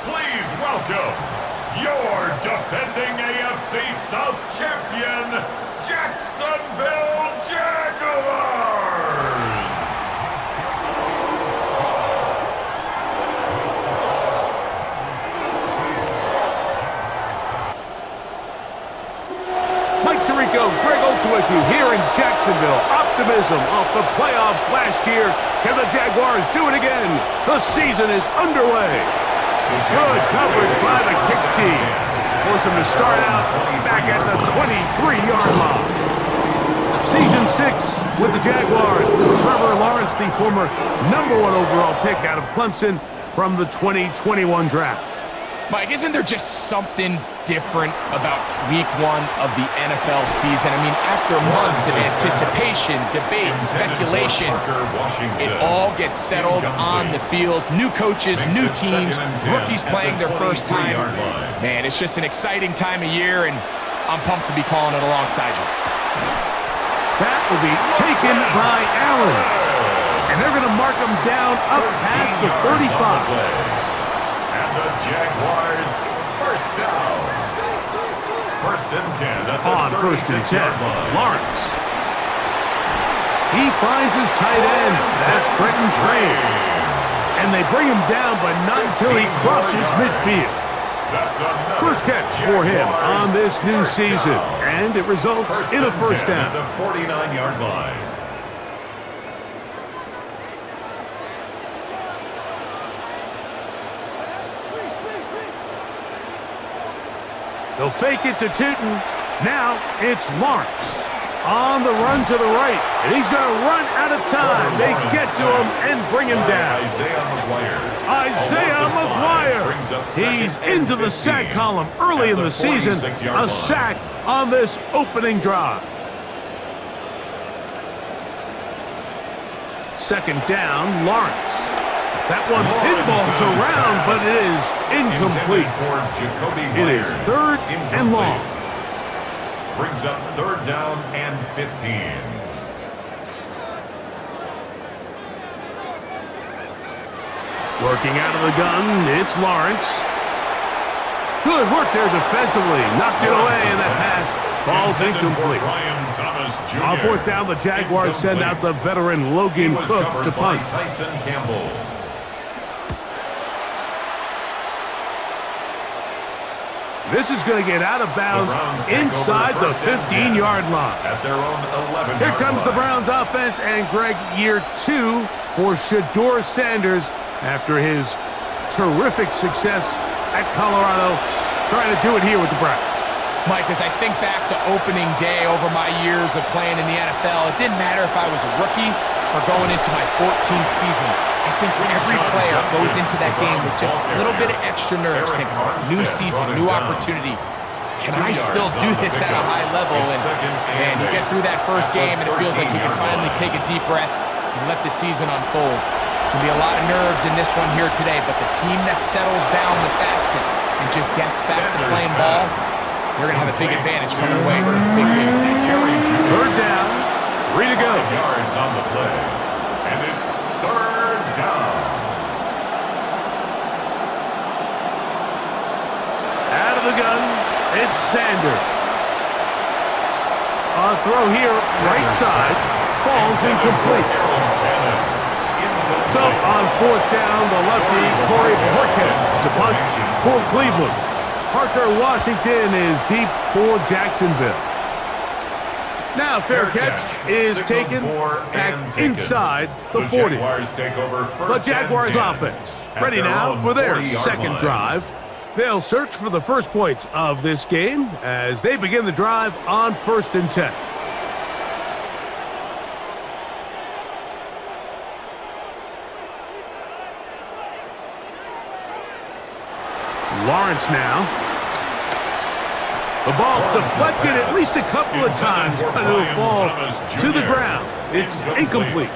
Please welcome your defending AFC South champion, Jacksonville Jaguars! Mike Tirico, Greg Olds with you here in Jacksonville. Optimism off the playoffs last year. Can the Jaguars do it again? The season is underway. Good coverage by the kick team. Force them to start out back at the 23-yard line. Season 6 with the Jaguars for Trevor Lawrence, the former #1 overall pick out of Clemson from the 2021 draft. Mike, isn't there just something different about week 1 of the NFL season? I mean, after months of anticipation, debate, speculation, it all gets settled on the field. New coaches, new teams, rookies playing their first time. Man, it's just an exciting time of year, and I'm pumped to be calling it alongside you. That will be taken by Allen. And they're going to mark him down up past the 35. The Jaguars first down. First and 10 at the on first and 10. Lawrence. He finds his tight end. That's Brenton Train. And they bring him down, but not until he crosses midfield. First catch for him on this new season. And it results in a first down. At the 49-yard line. They'll fake it to Tootin. Now it's Lawrence on the run to the right. And he's going to run out of time. They get to him and bring him down. Isaiah McGuire. He's into the sack column early in the season. A sack on this opening drive. Second down, Lawrence. That one pinballs around, but it is incomplete. It is third and long. Brings up third down and 15. Working out of the gun, it's Lawrence. Good work there defensively. Knocked it away, and that pass falls incomplete. On fourth down, the Jaguars send out the veteran Logan Cook to punt. Tyson Campbell. This is going to get out of bounds inside the 15-yard line. At their own 11-yard Here comes the Browns offense, and Greg, year 2 for Shedeur Sanders after his terrific success at Colorado, trying to do it here with the Browns. Mike, as I think back to opening day over my years of playing in the NFL, it didn't matter if I was a rookie or going into my 14th season. I think every player goes into that game with just a little bit of extra nerves, thinking, oh, new season, new opportunity. Can I still do this at a high level? And man, you get through that first game and it feels like you can finally take a deep breath and let the season unfold. There's going to be a lot of nerves in this one here today, but the team that settles down the fastest and just gets back to playing ball, they're going to have a big advantage coming away with a big win today. Third down, 3 to go. Yards on the play, and it's third down. Out of the gun, it's Sanders. A throw here, right side, falls incomplete. So on fourth down, the lefty, Corey Parkett to punt for Cleveland. Parker Washington is deep for Jacksonville. Now fair catch is taken back inside the 40. The Jaguars offense ready now for their second drive. They'll search for the first points of this game as they begin the drive on first and 10. Lawrence now. The ball deflected at least a couple of times, but it'll fall to the ground. It's incomplete.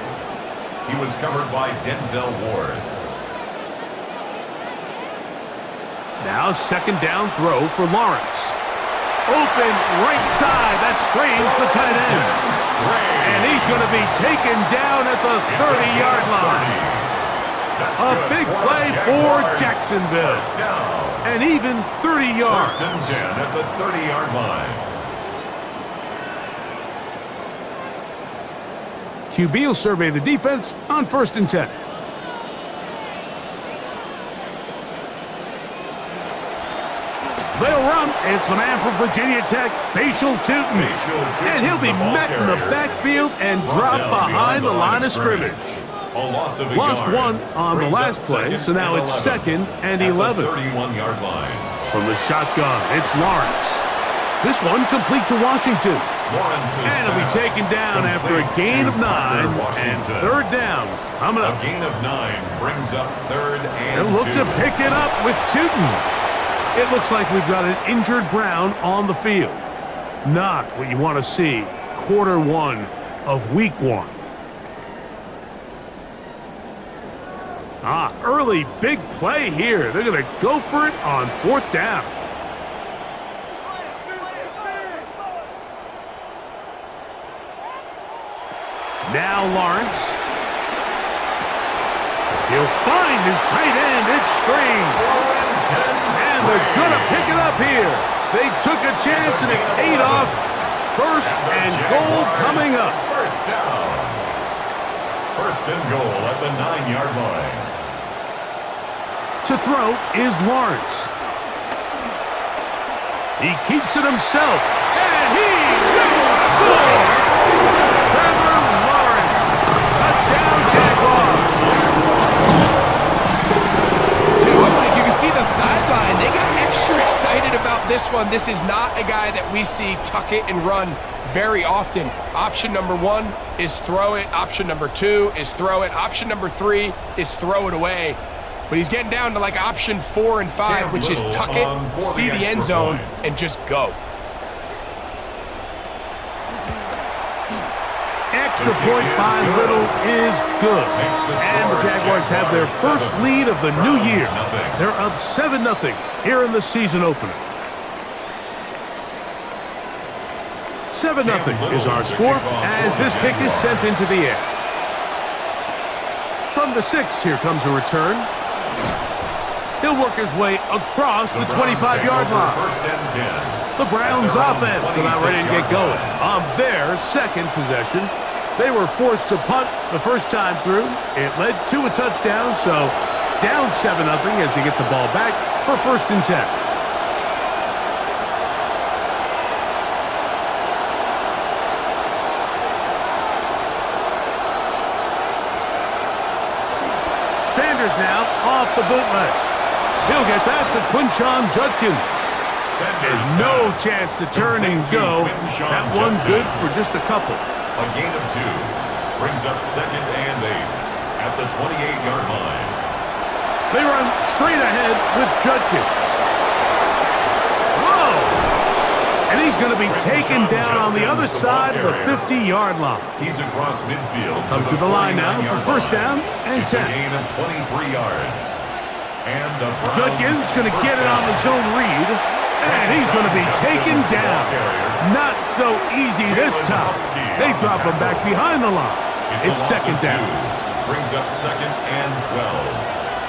He was covered by Denzel Ward. Now second down throw for Lawrence. Open right side. That strains the tight end. And he's going to be taken down at the 30-yard line. A A big play for Jacksonville. First down. And even 30 yards. First and 10 at the 30-yard line. QB will survey the defense on 1st and 10. They'll run. It's the man from Virginia Tech, Bashal Tootin. And he'll be met in the backfield and dropped behind the line of scrimmage. Lost one on the last play, so now it's 2nd and 11. 31-yard line. From the shotgun, it's Lawrence. This one complete to Washington. And it'll be taken down after a gain of 9 and 3rd down. Coming up. A gain of 9 brings up 3rd and 2. They'll look to pick it up with Tootin. It looks like we've got an injured Brown on the field. Not what you want to see quarter 1 of week 1. Early big play here. They're going to go for it on 4th down. Now Lawrence. He'll find his tight end. It's screened. And they're going to pick it up here. They took a chance and it paid off. 1st and goal coming up. First down. 1st and goal at the 9-yard line. To throw is Lawrence. He keeps it himself. And he will score. Trevor Lawrence. Touchdown, Jaguars. You can see the sideline. They got extra excited about this one. This is not a guy that we see tuck it and run very often. Option number 1 is throw it. Option number 2 is throw it. Option number 3 is throw it away. But he's getting down to like option 4 and 5, which is tuck it, see the end zone, and just go. Extra point by Little is good. And the Jaguars have their first lead of the new year. They're up 7-0 here in the season opener. 7-0 is our score as this kick is sent into the air. From the 6, here comes a return. He'll work his way across the 25-yard line. First and 10. The Browns offense are now ready to get going. On their 2nd possession, they were forced to punt the first time through. It led to a touchdown, so down 7-0 as they get the ball back for 1st and 10. Sanders now off the bootleg. He'll get that to Quinshon Judkins. And no chance to turn and go. That one good for just a couple. A gain of 2 brings up 2nd and 8 at the 28-yard line. They run straight ahead with Judkins. Whoa! And he's going to be taken down on the other side of the 50-yard line. He's across midfield. Come to the line now for 1st down and 10. It's a gain of 23 yards. And Judkins going to get it on the zone read, and he's going to be taken down. Not so easy this time. They drop him back behind the line. It's 2nd down. Brings up 2nd and 12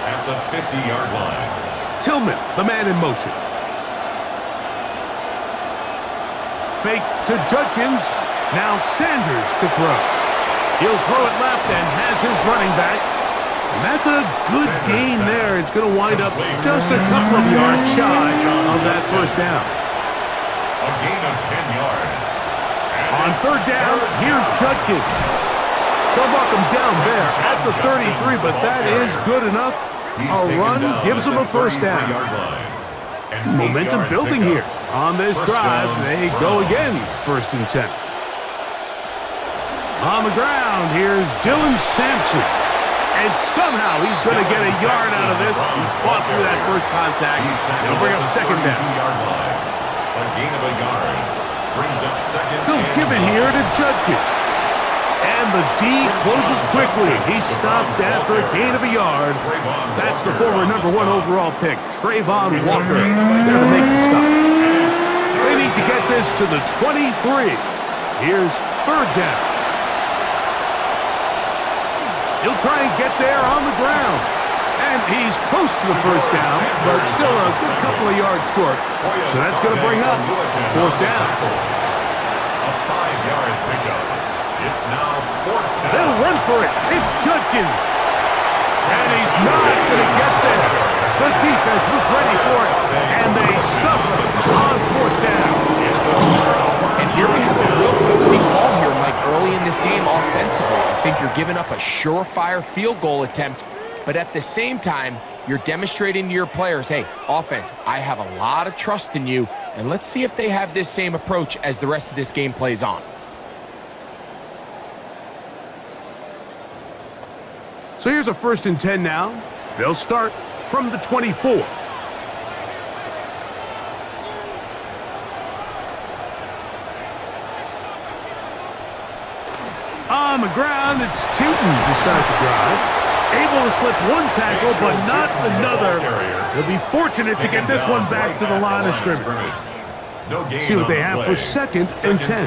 at the 50-yard line. Tillman, the man in motion. Fake to Judkins. Now Sanders to throw. He'll throw it left and has his running back. And that's a good gain there. It's going to wind up just a couple of yards shy of that 1st down. A gain of 10 yards. On 3rd down, here's Judkins. They'll mark him down there at the 33, but that is good enough. A run gives him a 1st down. Momentum building here. On this drive, they go again, 1st and 10. On the ground, here's Dylan Sampson. And somehow he's going to get a yard out of this. He fought through that first contact. It'll bring up 2nd down. A gain of a yard brings up 2nd. They'll give it here to Judkins. And the D closes quickly. He stopped after a gain of a yard. That's the former #1 overall pick, Trayvon Walker, there to make the stop. They need to get this to the 23. Here's 3rd down. He'll try and get there on the ground. close to the first down, but still a good couple of yards short. So that's going to bring up fourth down. A 5-yard pickup. It's now fourth down. They'll run for it. It's Judkins. And he's not going to get there. The defense was ready for it, and they stuff it on fourth down. And here we have a real gutsy call here, Mike, early in this game offensively. I think you're giving up a surefire field goal attempt, but at the same time, you're demonstrating to your players, hey, offense, I have a lot of trust in you, and let's see if they have this same approach as the rest of this game plays on. So here's a 1st and 10 now. They'll start from the 24. On the ground, it's Tootin to start the drive. Able to slip one tackle, but not another. They'll be fortunate to get this one back to the line of scrimmage. See what they have for 2nd and 10.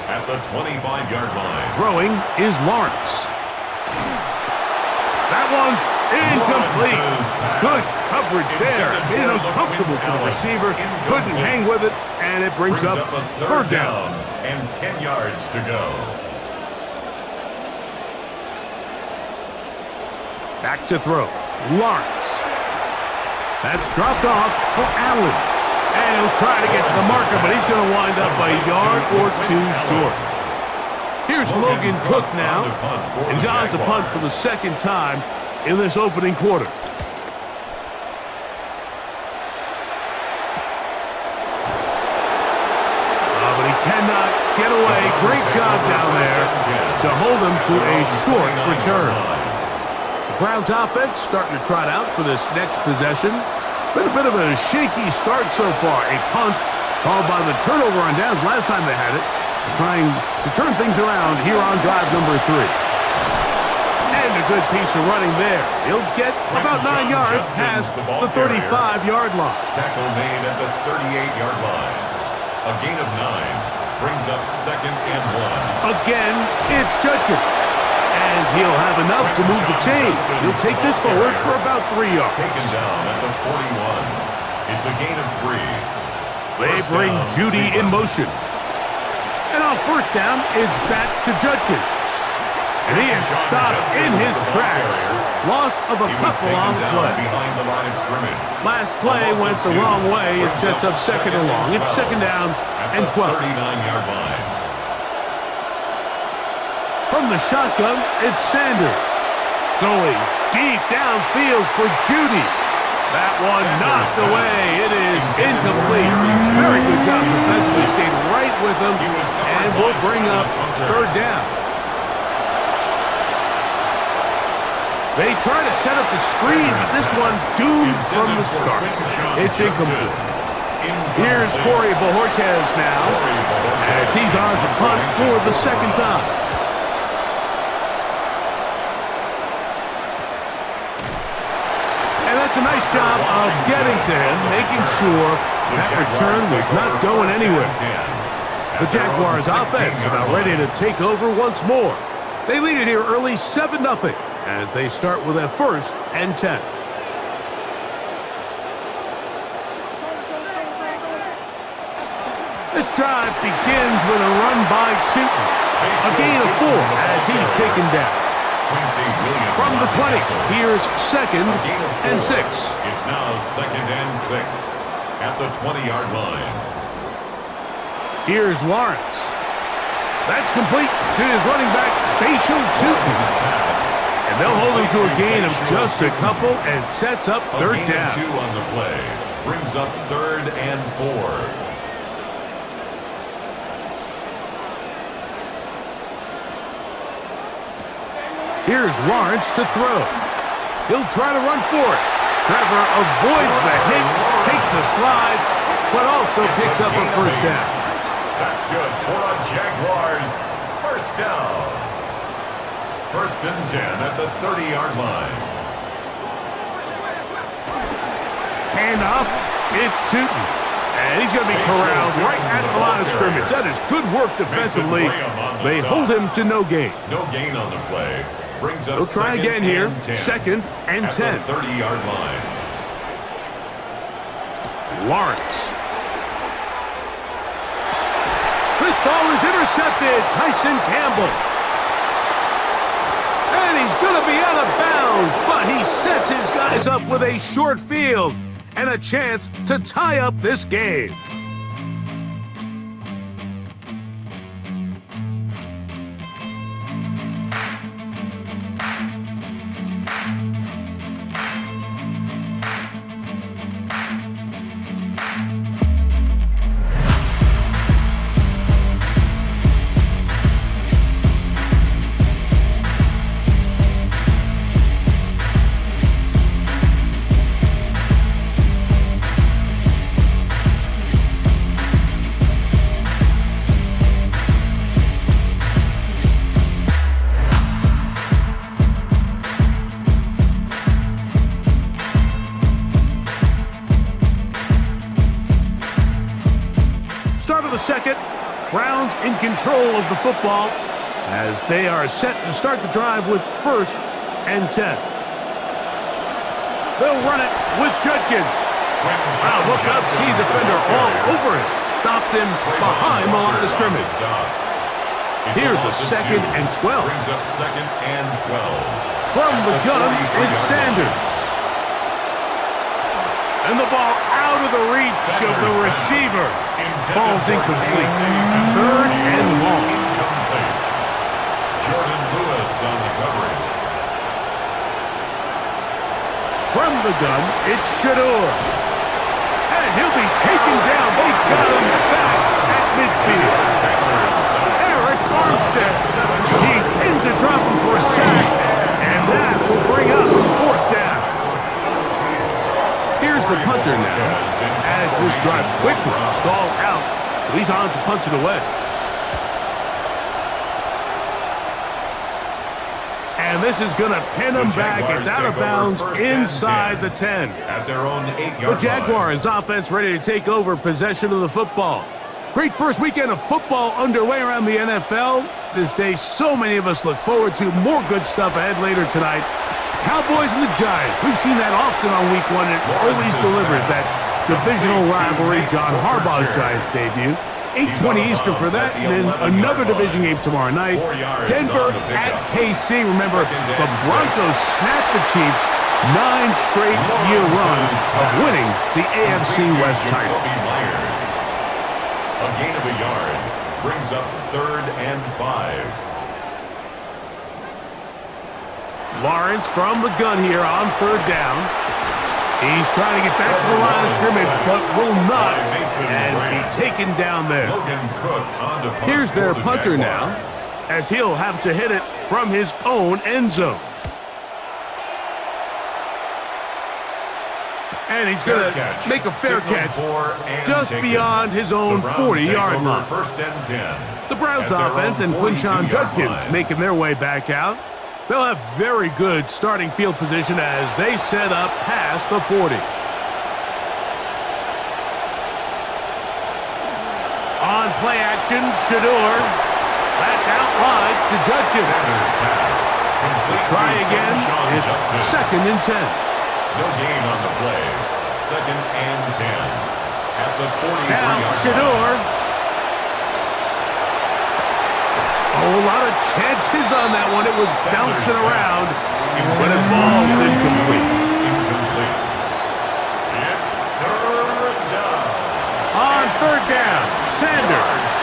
At the 25-yard line. Throwing is Lawrence. That one's incomplete. Good coverage there. Made it uncomfortable for the receiver. Couldn't hang with it, and it brings up third down. And 10 yards to go. Back to throw. Lawrence. That's dropped off for Allen. And he'll try to get to the marker, but he's going to wind up a yard or two short. Here's Logan Cook now. And he's on to punt for the 2nd time in this opening quarter. But he cannot get away. Great job down there to hold him to a short return. The Browns offense starting to trot out for this next possession. Been a bit of a shaky start so far. A punt called by the turnover on downs last time they had it. Trying to turn things around here on drive number 3. And a good piece of running there. He'll get about 9 yards past the 35-yard line. Tackle made at the 38-yard line. A gain of 9 brings up 2nd and 1. Again, it's Judkins. And he'll have enough to move the chains. He'll take this forward for about 3 yards. Taken down at the 41. It's a gain of 3. They bring Judy in motion. And on 1st down, it's back to Judkins. And he is stopped in his tracks. Loss of a couple on the play. Behind the line of scrimmage. Last play went the wrong way. It sets up 2nd and long. It's 2nd down and 12. 39-yard line. From the shotgun, it's Sanders. Going deep downfield for Judy. That one knocked away. It is incomplete. Very good job defensively. Stayed right with him and will bring up 3rd down. They try to set up the screen, but this one's doomed from the start. It's incomplete. Here's Corey Bojorquez now as he's on to punt for the 2nd time. That's a nice job of getting to him, making sure that return was not going anywhere. The Jaguars offense about ready to take over once more. They lead it here early 7-0 as they start with a 1st and 10. This drive begins with a run by Tootin. A gain of 4 as he's taken down. From the 20, here's 2nd and 6. It's now 2nd and 6 at the 20-yard line. Here's Lawrence. That's complete to his running back, Facial Tootin. And they'll hold him to a gain of just a couple and sets up 3rd down. 2 on the play. Brings up 3rd and 4. Here's Lawrence to throw. He'll try to run for it. Trevor avoids the hit, takes a slide, but also picks up a 1st down. That's good for the Jaguars. 1st down. 1st and 10 at the 30-yard line. Handoff. It's Tootin. And he's going to be corralled right at the line of scrimmage. That is good work defensively. They hold him to no gain. No gain on the play. Brings up He'll try again here. 10. Second and 10. At the 30-yard line. Lawrence. This ball is intercepted. Tyson Campbell. And he's going to be out of bounds, but he sets his guys up with a short field and a chance to tie up this game. Second, Browns in control of the football as they are set to start the drive with 1st and 10. They'll run it with Judkins. Wow, look up, see defender all over him. Stopped him behind the line of scrimmage. Here's a 2nd and 12. Brings up 2nd and 12. From the gun, it's Sanders. And the ball out of the reach of the receiver. Falls incomplete. 3rd and long. Incomplete. Jordan Lewis on the coverage. From the gun, it's Shedeur. And he'll be taken down. They got him back at midfield. Eric Armstead. He's in to drop him for a sack. And that will bring up 4th down. Here's the punter now, as this drive quickly stalls out, so he's on to punch it away. And this is going to pin him back. It's out of bounds inside the 10. At their own 8-yard The Jaguars offense ready to take over possession of the football. Great first weekend of football underway around the NFL. This day, so many of us look forward to more good stuff ahead later tonight. Cowboys and the Giants. We've seen that often on week 1. It always delivers that divisional rivalry. John Harbaugh's Giants debut. 8:20 Eastern for that, and then another division game tomorrow night. Denver at KC. Remember, the Broncos snapped the Chiefs' 9 straight year run of winning the AFC West title. A gain of a yard brings up 3rd and 5. Lawrence from the gun here on 3rd down. He's trying to get back to the line of scrimmage, but will not, and be taken down there. Here's their punter now, as he'll have to hit it from his own end zone. And he's going to make a fair catch just beyond his own 40-yard line. 1st and 10. The Browns offense and Quinshon Judkins making their way back out. They'll have very good starting field position as they set up past the 40. On play action, Shedeur. That's out wide to Judkins. Try again. It's 2nd and 10. No gain on the play. 2nd and 10. At the 43-yard line. Now Shedeur. Oh, a lot of chances on that one. It was bouncing around, but it falls incomplete. It's 3rd down. On 3rd down, Sanders.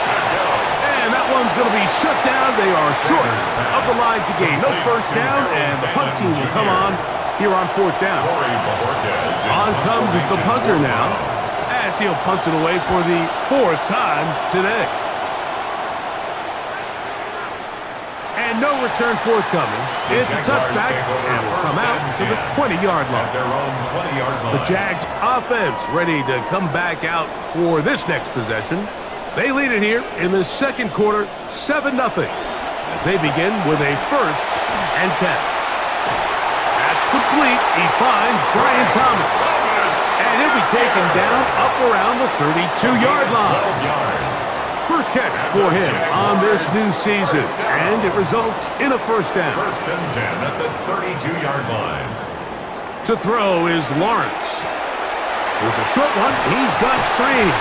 And that one's going to be shut down. They are short of the line to gain. No 1st down, and the punt team will come on here on 4th down. On comes the punter now, as he'll punt it away for the 4th time today. And no return forthcoming. It's a touchback, and will come out to the 20-yard line. The Jags offense ready to come back out for this next possession. They lead it here in the 2nd quarter, 7-0, as they begin with a 1st and 10. That's complete. He finds Brian Thomas. And he'll be taken down up around the 32-yard line. First catch for him on this new season, and it results in a first down. First and 10 at the 32-yard line. To throw is Lawrence. There's a short one. He's got Strange.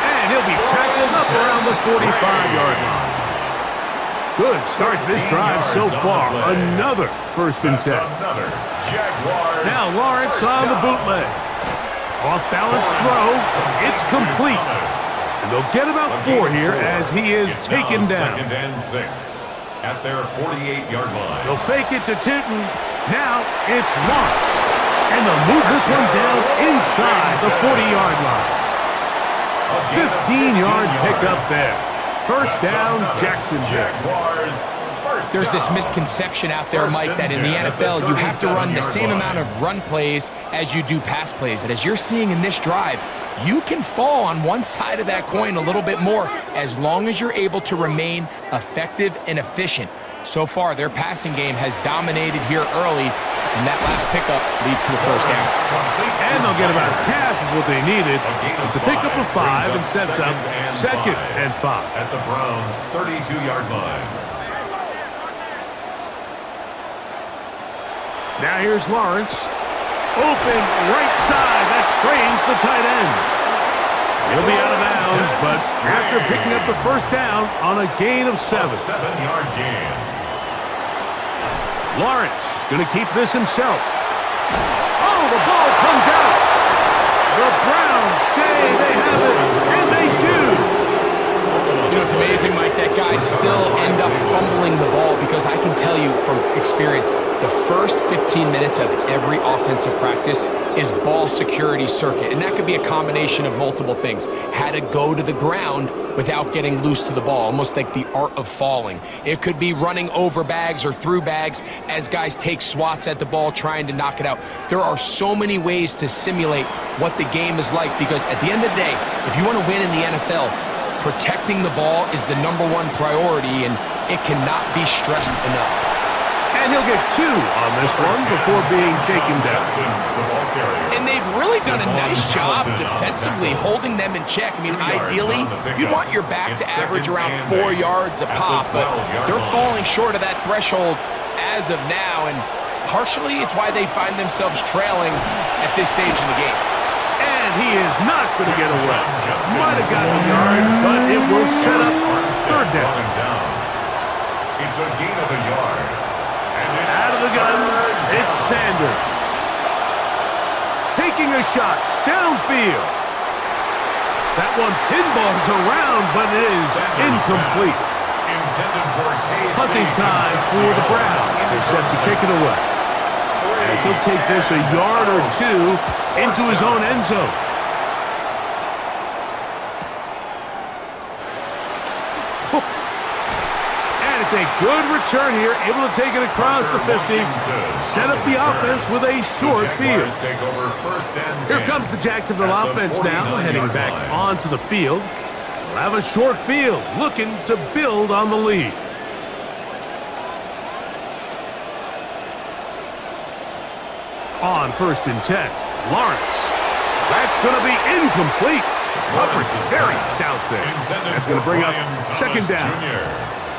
And he'll be tackled up around the 45-yard line. Good start to this drive so far. Another first and 10. Now Lawrence on the bootleg. Off-balance throw. It's complete. And they'll get about 4 here as he is taken down. Second and 6 at their 48-yard line. They'll fake it to Tinton. Now it's Lawrence. And they'll move this one down inside the 40-yard line. 15-yard pickup there. First down, Jacksonville. There's this misconception out there, Mike, that in the NFL you have to run the same amount of run plays as you do pass plays. And as you're seeing in this drive, you can fall on one side of that coin a little bit more as long as you're able to remain effective and efficient. So far, their passing game has dominated here early, and that last pickup leads to a first down. And they'll get about half of what they needed. It's a pickup of 5 and sets up second and 5. At the Browns' 32-yard line. Now here's Lawrence. Open right side. That's Strange, the tight end. He'll be out of bounds, but after picking up the first down on a gain of 7. 7-yard gain. Lawrence going to keep this himself. Oh, the ball comes out. The Browns say they have it, and they do. You know, it's amazing, Mike, that guys still end up fumbling the ball because I can tell you from experience, the first 15 minutes of every offensive practice is ball security circuit, and that could be a combination of multiple things. How to go to the ground without getting loose to the ball, almost like the art of falling. It could be running over bags or through bags as guys take swats at the ball trying to knock it out. There are so many ways to simulate what the game is like because at the end of the day, if you want to win in the NFL, protecting the ball is the #1 priority, and it cannot be stressed enough. And he'll get 2 on this one before being taken down. And they've really done a nice job defensively holding them in check. I mean, ideally, you'd want your back to average around 4 yards a pop, but they're falling short of that threshold as of now, and partially it's why they find themselves trailing at this stage in the game. And he is not going to get away. Might have gotten a yard, but it will set up third down. It's a gain of a yard. Out of the gun, it's Sanders. Taking a shot downfield. That one pinballs around, but it is incomplete. Punting time for the Browns. They're set to kick it away. As he'll take this a yard or 2 into his own end zone. A good return here, able to take it across the 50, set up the offense with a short field. Here comes the Jacksonville offense now, heading back onto the field. They'll have a short field, looking to build on the lead. On first and 10, Lawrence. That's going to be incomplete. Coverage is very stout there. That's going to bring up second down.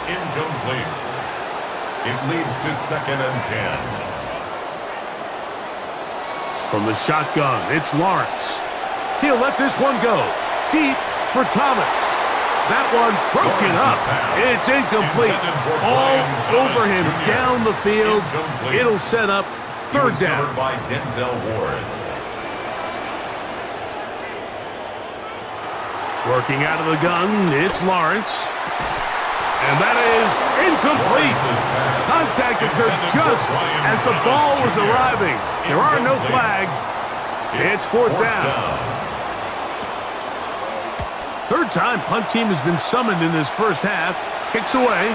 Incomplete. It leads to second and 10. From the shotgun, it's Lawrence. He'll let this one go. Deep for Thomas. That one broken up. It's incomplete. All over him down the field. It'll set up third down. By Denzel Ward. Working out of the gun, it's Lawrence. And that is incomplete. Contact occurred just as the ball was arriving. There are no flags. It's fourth down. Third time punt team has been summoned in this first half. Kicks away,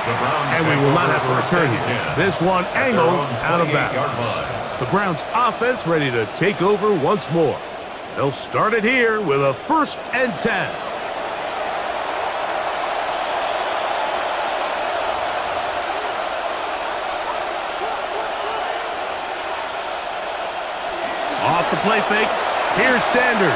and we will not have a return here. This one angled out of bounds. The Browns offense ready to take over once more. They'll start it here with a first and 10. Off the play fake, here's Sanders.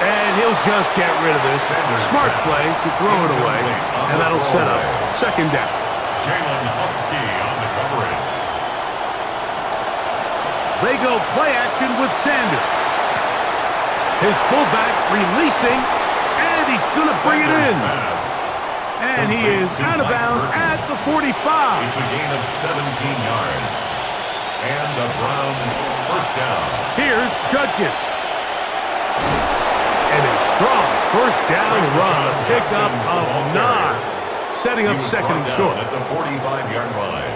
And he'll just get rid of this. Smart play to throw it away. And that'll set up second down. Jalen Husky on the coverage. They go play action with Sanders. His fullback releasing, and he's going to bring it in. And he is out of bounds at the 45. It's a gain of 17 yards. And the Browns first down. Here's Judkins. And a strong first down run. Pickup of 9. Setting up second and short. At the 45-yard line.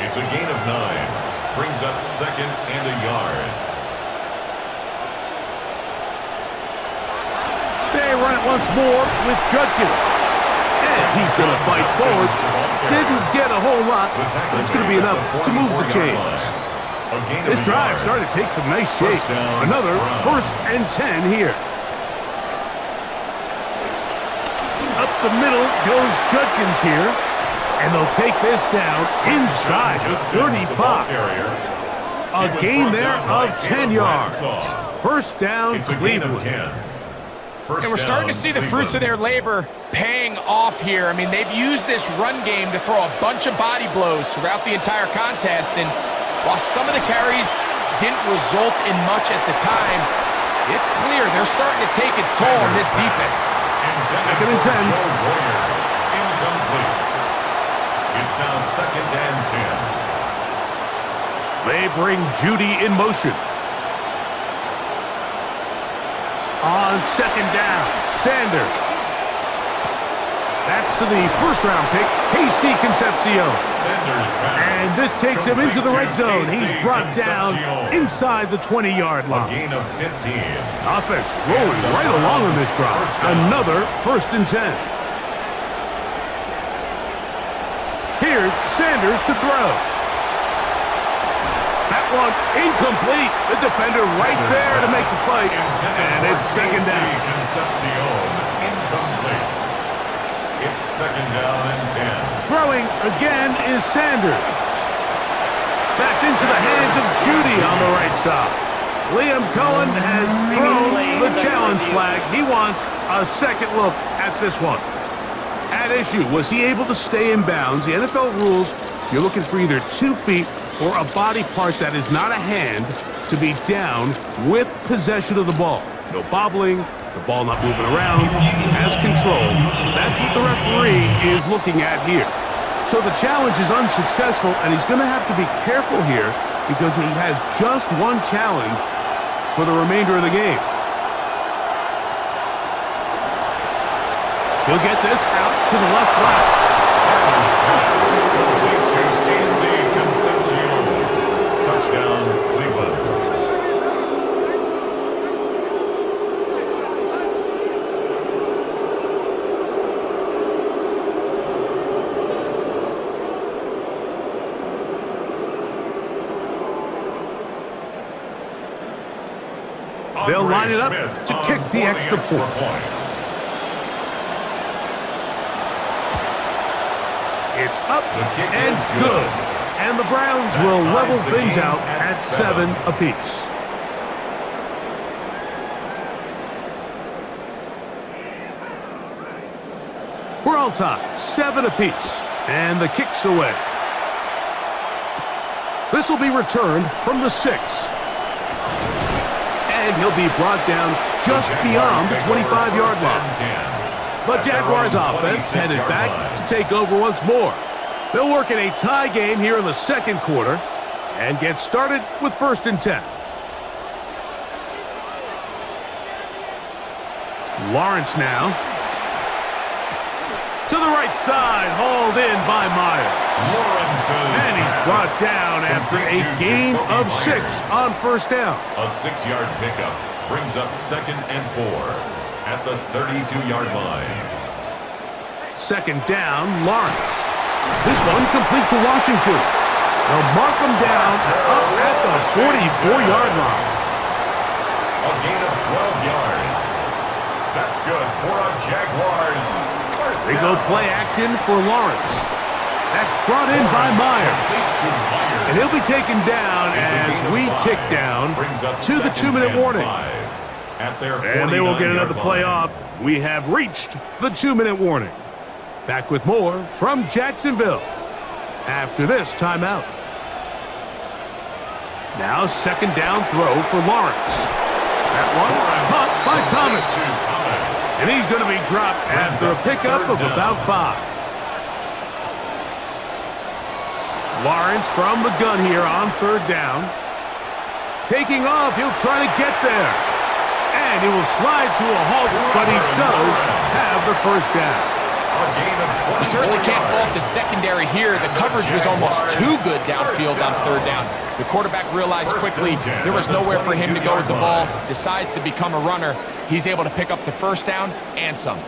It's a gain of 9. Brings up second and a yard. They run it once more with Judkins. And he's going to fight forward. Didn't get a whole lot, but it's going to be enough to move the chains. This drive started to take some nice shape. Another first and 10 here. Up the middle goes Judkins here. And they'll take this down inside the 35. A gain there of 10 yards. First down, Cleveland. And we're starting to see the fruits of their labor paying off here. I mean, they've used this run game to throw a bunch of body blows throughout the entire contest. And while some of the carries didn't result in much at the time, it's clear they're starting to take its toll on this defense. Second and 10. Incomplete. It's now second and 10. They bring Judy in motion. On second down, Sanders. That's to the first-round pick, Casey Concepcion. And this takes him into the red zone. He's brought down inside the 20-yard line. A gain of 15. Offense rolling right along on this drive. Another first and 10. Here's Sanders to throw. That one incomplete. The defender right there to make the play. And it's second down. Concepcion incomplete. It's second down and 10. Throwing again is Sanders. That's into the hands of Judy on the right side. Liam Cohen has thrown the challenge flag. He wants a second look at this one. At issue, was he able to stay in bounds? The NFL rules, you're looking for either 2 feet or a body part that is not a hand to be down with possession of the ball. No bobbling, the ball not moving around, has control. So that's what the referee is looking at here. So the challenge is unsuccessful, and he's going to have to be careful here because he has just one challenge for the remainder of the game. He'll get this out to the left flat. Touchdown, Cleveland. They'll line it up to kick the extra point. It's up and good. And the Browns will level things out at 7 apiece. We're all tied, 7 apiece. And the kick's away. This will be returned from the 6. And he'll be brought down just beyond the 25-yard line. The Jaguars offense headed back to take over once more. They'll work in a tie game here in the second quarter and get started with first and 10. Lawrence now. To the right side, hauled in by Myers. And he's brought down after a gain of 6 on first down. A 6-yard pickup brings up second and 4 at the 32-yard line. Second down, Lawrence. This one complete to Washington. They'll mark him down up at the 44-yard line. A gain of 12 yards. That's good for a Jaguars. They go play action for Lawrence. That's brought in by Myers. And he'll be taken down as we tick down to the 2-minute warning. at their 49-yard And they will get another play line. off. We have reached the 2-minute warning. Back with more from Jacksonville after this timeout. Now second down throw for Lawrence. That one caught by Thomas. And he's going to be dropped after a pickup of about 5. Lawrence from the gun here on third down. Taking off, he'll try to get there. And he will slide to a halt, but he does have the first down. You certainly can't fault the secondary here. The coverage was almost too good downfield on third down. The quarterback realized quickly there was nowhere for him to go with the ball, decides to become a runner. He's able to pick up the first down and some.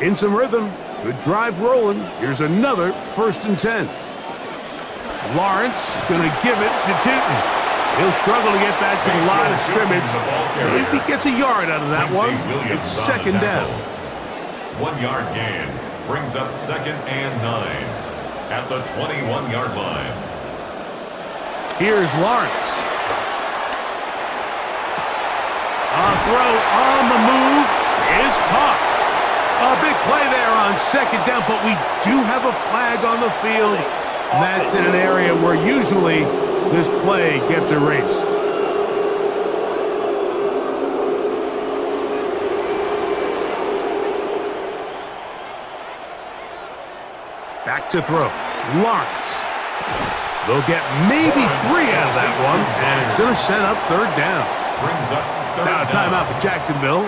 In some rhythm, good drive rolling. Here's another 1st and 10. Lawrence going to give it to Tootin. He'll struggle to get back to the line of scrimmage. If he gets a yard out of that one, it's second down. 1 yard gain brings up 2nd and 9 at the 21-yard line. Here's Lawrence. A throw on the move is caught. A big play there on second down, but we do have a flag on the field. And that's in an area where usually this play gets erased. Back to throw. Lawrence. They'll get maybe 3 out of that one, and it's going to set up third down. Brings up third Now down. timeout for Jacksonville.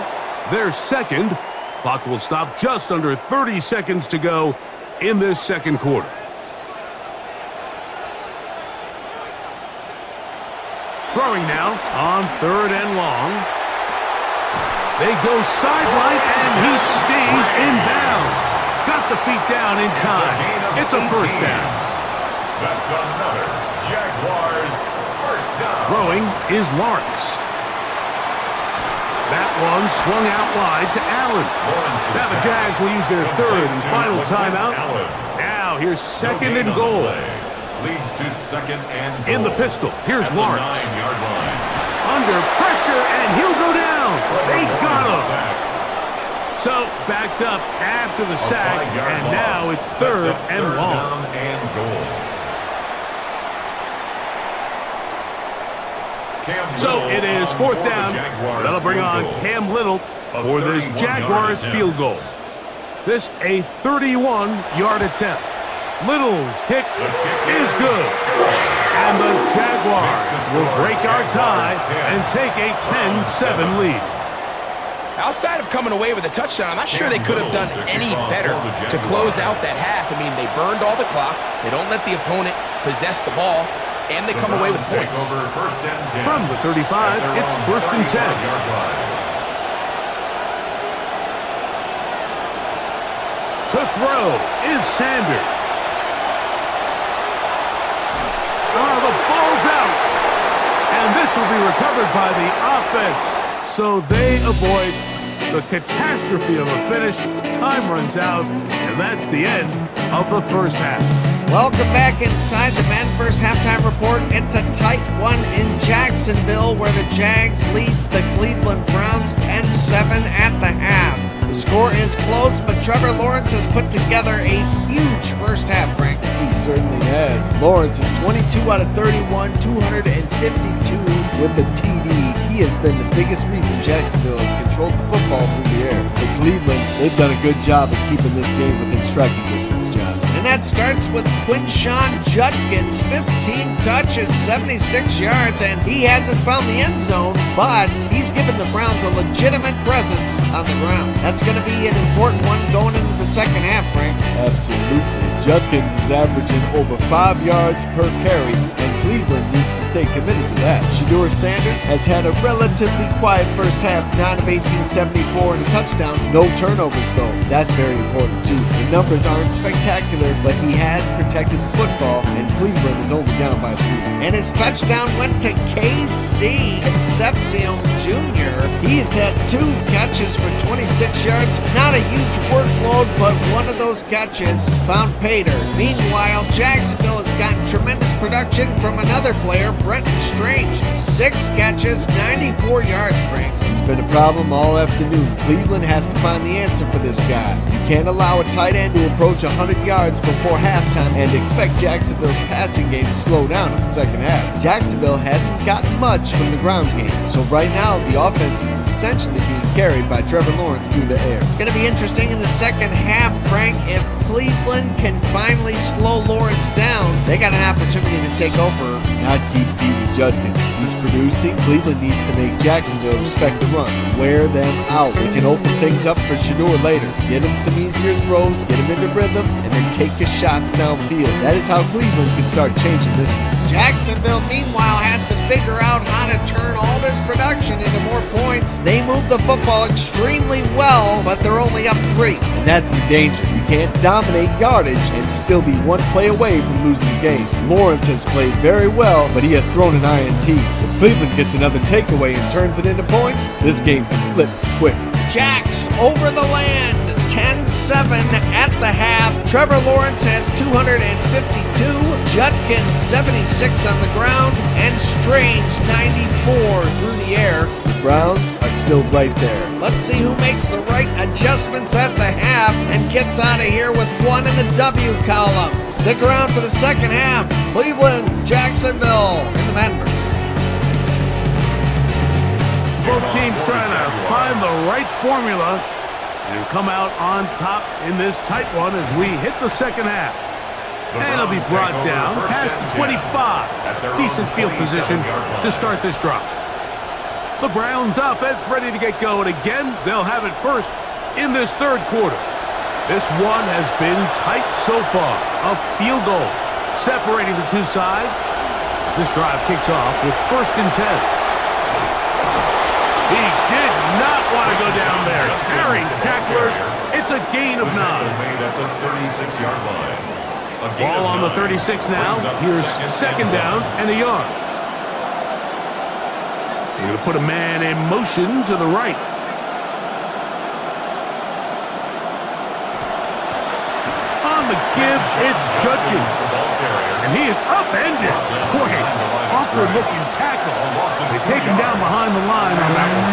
Their second. Clock will stop just under 30 seconds to go in this second quarter. Throwing now on third and long. They go sideline, and he stays in bounds. Got the feet down in time. It's a first down. That's another Jaguars first down. Throwing is Lawrence. That one swung out wide to Allen. Now the Jags will use their third and final timeout. Now here's second and goal. Leads to 2nd and goal. In the pistol, here's at Lawrence. The 9-yard line. Under pressure, and he'll go down. They got him. So backed up after the sack, and now it's third and long. Down and goal. So it is fourth down. That'll bring on Cam Little for this Jaguars field goal. This a 31-yard attempt. Little's kick is good. And the Jaguars will break our tie and take a 10-7 lead. Outside of coming away with a touchdown, I'm not sure they could have done any better to close out that half. I mean, they burned all the clock. They don't let the opponent possess the ball, and they come away with points. From the 35, it's 1st and 10. To throw is Sanders. Oh, the ball's out. And this will be recovered by the offense. So they avoid the catastrophe of a finish. Time runs out, and that's the end of the first half. Welcome back inside the MaddenVerse halftime report. It's a tight one in Jacksonville where the Jags lead the Cleveland Browns 10-7 at the half. The score is close, but Trevor Lawrence has put together a huge first half, Frank. He certainly has. Lawrence is 22 out of 31, 252 with the TD. He has been the biggest reason Jacksonville has controlled the football through the air. For Cleveland, they've done a good job of keeping this game within striking distance, John. And that starts with Quinshon Judkins, 15 touches, 76 yards, and he hasn't found the end zone, but he's given the Browns a legitimate presence on the ground. That's going to be an important one going into the second half, Frank. Absolutely. Judkins is averaging over 5 yards per carry, and Cleveland needs to stay committed to that. Shedeur Sanders has had a relatively quiet first half, 9 of 18, 74 and a touchdown. No turnovers, though. That's very important, too. The numbers aren't spectacular, but he has protected the football, and and Cleveland is only down by 3. And his touchdown went to KC Concepcion Jr. He's had 2 catches for 26 yards. Not a huge workload, but one of those catches found pay dirt. Meanwhile, Jacksonville has gotten tremendous production from another player, Brenton Strange. 6 catches, 94 yards, Frank. He's been a problem all afternoon. Cleveland has to find the answer for this guy. You can't allow a tight end to approach 100 yards before halftime and expect Jacksonville's passing game to slow down in the second half. Jacksonville hasn't gotten much from the ground game, so right now the offense is essentially being carried by Trevor Lawrence through the air. It's going to be interesting in the second half, Frank. If Cleveland can finally slow Lawrence down, they got an opportunity to take over. Not keep beating Judkins. He's producing. Cleveland needs to make Jacksonville respect the run. Wear them out. They can open things up for Shedeur later. Get him some easier throws, get him into rhythm, and then take his shots downfield. That is how Cleveland can start changing this one. Jacksonville, meanwhile, has to figure out how to turn all this production into more points. They move the football extremely well, but they're only up 3. And that's the danger. You can't dominate yardage and still be 1 play away from losing the game. Lawrence has played very well, but he has thrown an INT. If Cleveland gets another takeaway and turns it into points, this game can flip quick. Jacks over the land, 10-7 at the half. Trevor Lawrence has 252, Judkins 76 on the ground, and Strange 94 through the air. The Browns are still right there. Let's see who makes the right adjustments at the half and gets out of here with 1 in the W column. Stick around for the second half. Cleveland, Jacksonville in the Madden. Both teams trying to find the right formula and come out on top in this tight one as we hit the second half. And it'll be brought down past the 25. Decent field position to start this drive. The Browns offense ready to get going again. They'll have it first in this third quarter. This one has been tight so far. A field goal separating the two sides as this drive kicks off with 1st and 10. He did not want to go down there. Carrying tacklers. It's a gain of 9. Ball on the 36 now. Here's 2nd down and a yard. They're going to put a man in motion to the right. On the give, it's Judkins. And he is upended. Boy, awkward-looking tackle. They take him down behind the line on that one.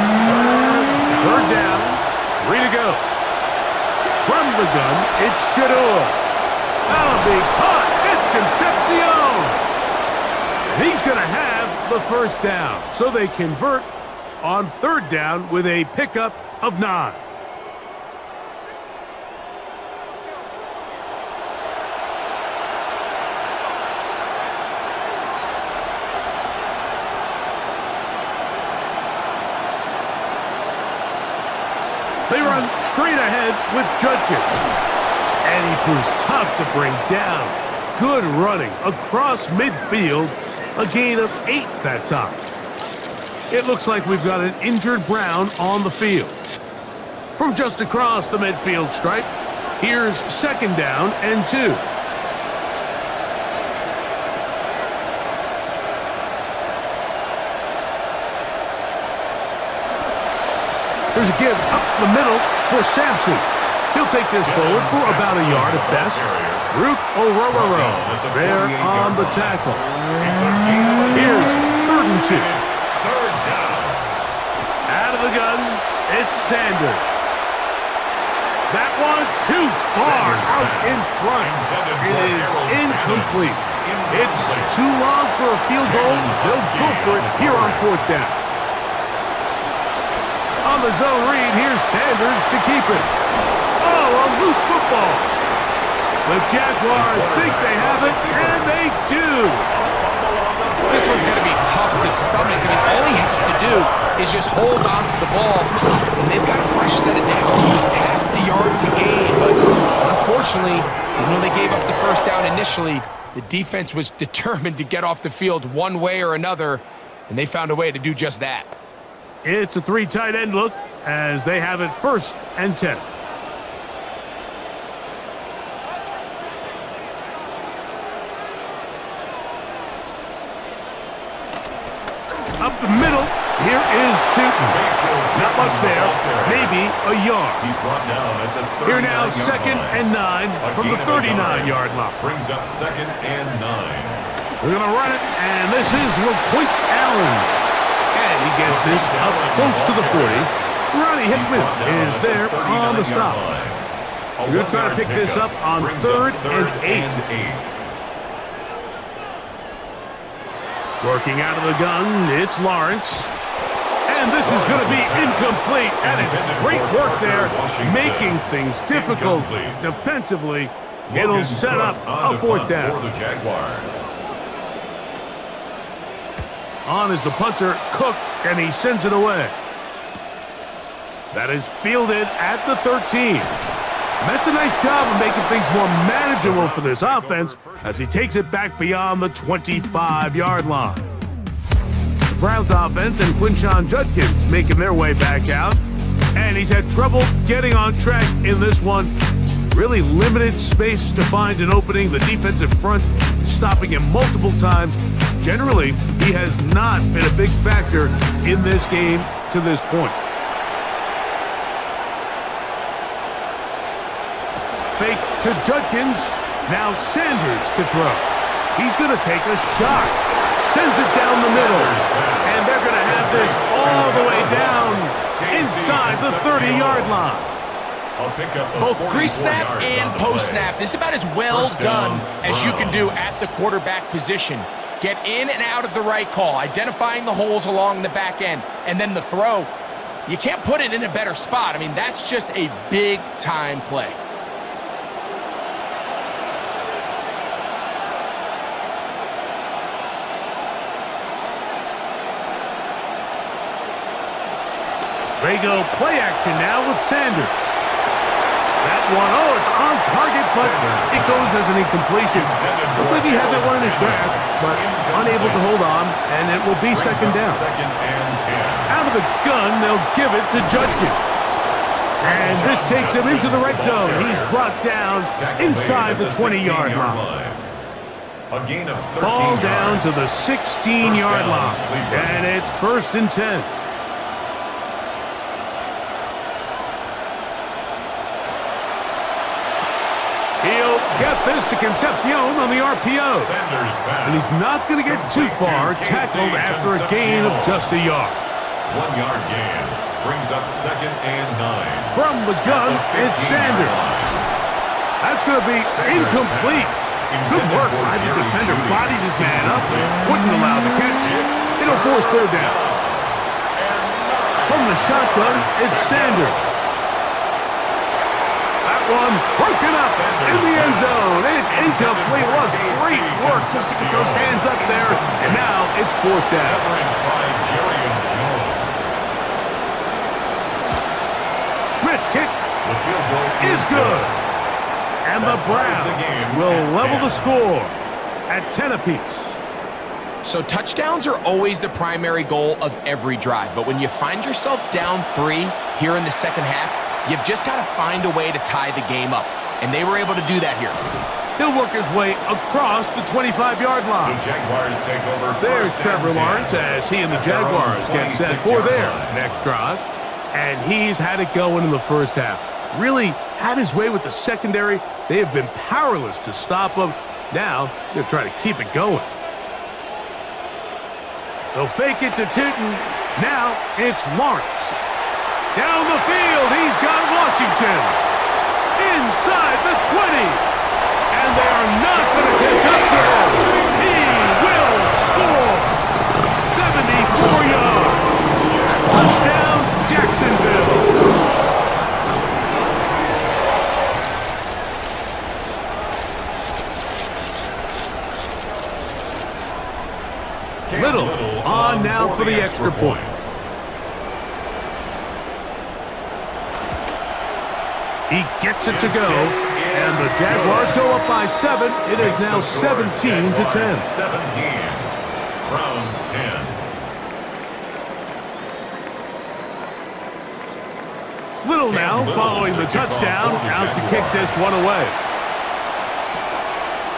3rd down, 3 to go. From the gun, it's Shedeur. That'll be caught. It's Concepcion. He's going to have the 1st down. So they convert on 3rd down with a pickup of 9. They run straight ahead with Judkins. And he proves tough to bring down. Good running across midfield. A gain of 8 that time. It looks like we've got an injured Brown on the field. From just across the midfield stripe, here's 2nd down and 2. There's a give up the middle for Sampson. He'll take this forward for about a yard at best. Rook Orororo there on the tackle. Here's 3rd and 2. Out of the gun, it's Sanders. That one too far out in front. It is incomplete. It's too long for a field goal. They'll go for it here on 4th down. On the zone read, here's Sanders to keep it. Oh, a loose football. The Jaguars think they have it, and they do. This one's going to be tough to stomach. I mean, all he has to do is just hold on to the ball, and they've got a fresh set of downs. He was past the yard to gain, but unfortunately, even though they gave up the 1st down initially, the defense was determined to get off the field one way or another, and they found a way to do just that. It's a 3 tight end look as they have it 1st and 10. up the middle. Here is Tootin. Not much there, maybe a yard. He's brought down at the 39-yard Here now, 2nd and 9 from the 39-yard line. Brings up 2nd and 9. They're going to run it, and this is LaQuint Allen. And he gets this up close to the 40. Ronnie Hickman is there on the stop. We're going to try to pick this up on 3rd and 8. Working out of the gun, it's Lawrence. And this is going to be incomplete. That is great work there, making things difficult defensively. It'll set up a 4th down. For the Jaguars. On is the punter, Cook, and he sends it away. That is fielded at the 13. That's a nice job of making things more manageable for this offense as he takes it back beyond the 25-yard line. The Browns offense and Quinshon Judkins making their way back out. And he's had trouble getting on track in this one. Really limited space to find an opening. The defensive front stopping him multiple times. Generally, he has not been a big factor in this game to this point. Fake to Judkins. Now Sanders to throw. He's going to take a shot. Sends it down the middle. And they're going to have this all the way down inside the 30-yard line. Both pre-snap and post-snap. This is about as well done as you can do at the quarterback position. Get in and out of the right call, identifying the holes along the back end, and then the throw. You can't put it in a better spot. I mean, that's just a big-time play. They go play action now with Sanders. That one, oh, it's on target, but it goes as an incompletion. Looked like he had that one in his grasp, but unable to hold on, and it will be 2nd down. Out of the gun, they'll give it to Judkins. And this takes him into the red zone. He's brought down inside the 20-yard line. Ball down to the 16-yard line, and it's 1st and 10. He'll get this to Concepcion on the RPO. And he's not going to get too far, tackled after a gain of just a yard. 1-yard gain brings up 2nd and 9. From the gun, it's Sanders. That's going to be incomplete. Good work by the defender. Bodied his man up. Wouldn't allow the catch. It'll force 3rd down. From the shotgun, it's Sanders. One broken up in the end zone. It's incomplete. What great work just to get those hands up there. And now it's 4th down. Schmidt's kick is good. And the Browns will level the score at 10 apiece. So touchdowns are always the primary goal of every drive. But when you find yourself down 3 here in the 2nd half, you've just got to find a way to tie the game up. And they were able to do that here. He'll work his way across the 25-yard line. The Jaguars take over. There's Trevor Lawrence as he and the Jaguars get set for their next drive. And he's had it going in the 1st half. Really had his way with the secondary. They have been powerless to stop him. Now, they'll try to keep it going. They'll fake it to Tootin. Now, it's Lawrence. Down the field, he's got Washington. Inside the 20. And they are not going to catch up to him. He will score. 74 yards. Touchdown, Jacksonville. Little on now for the extra point. He gets it to go, and the Jaguars go up by 7. It is now 17 to 10. 17. Browns 10. Little now following the touchdown, out to kick this one away.